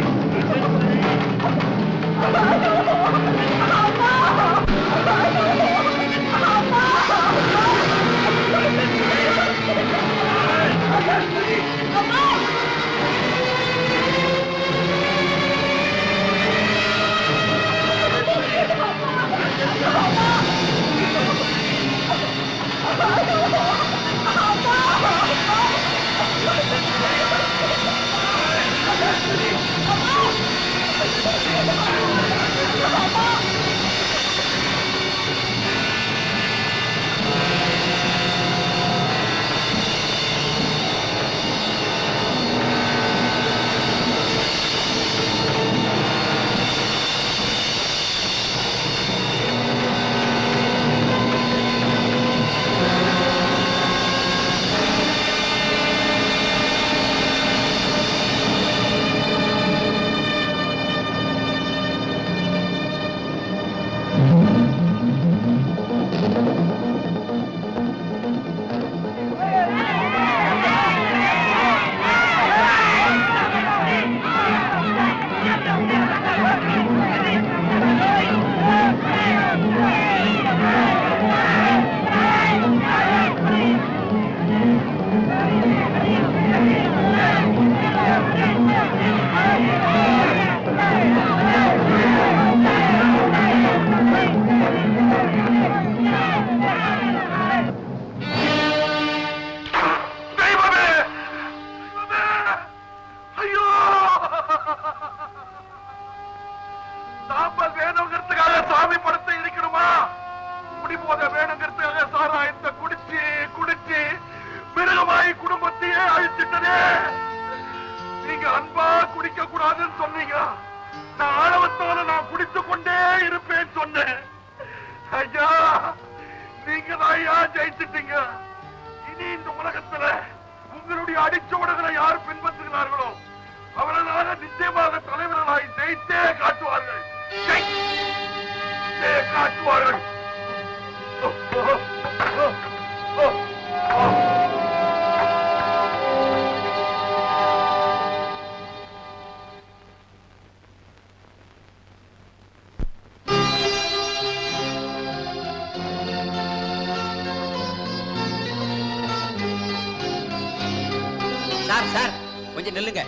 சார் சார் கொஞ்சம் நில்லுங்க.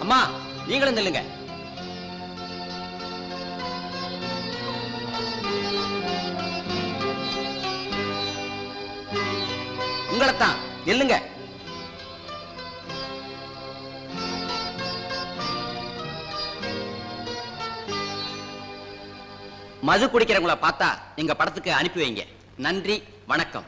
அம்மா நீங்களும் நில்லுங்க. உங்களைத்தான் நில்லுங்க. மது குடிக்கிறவங்கள பார்த்தா எங்க படத்துக்கு அனுப்பி வைங்க. நன்றி, வணக்கம்.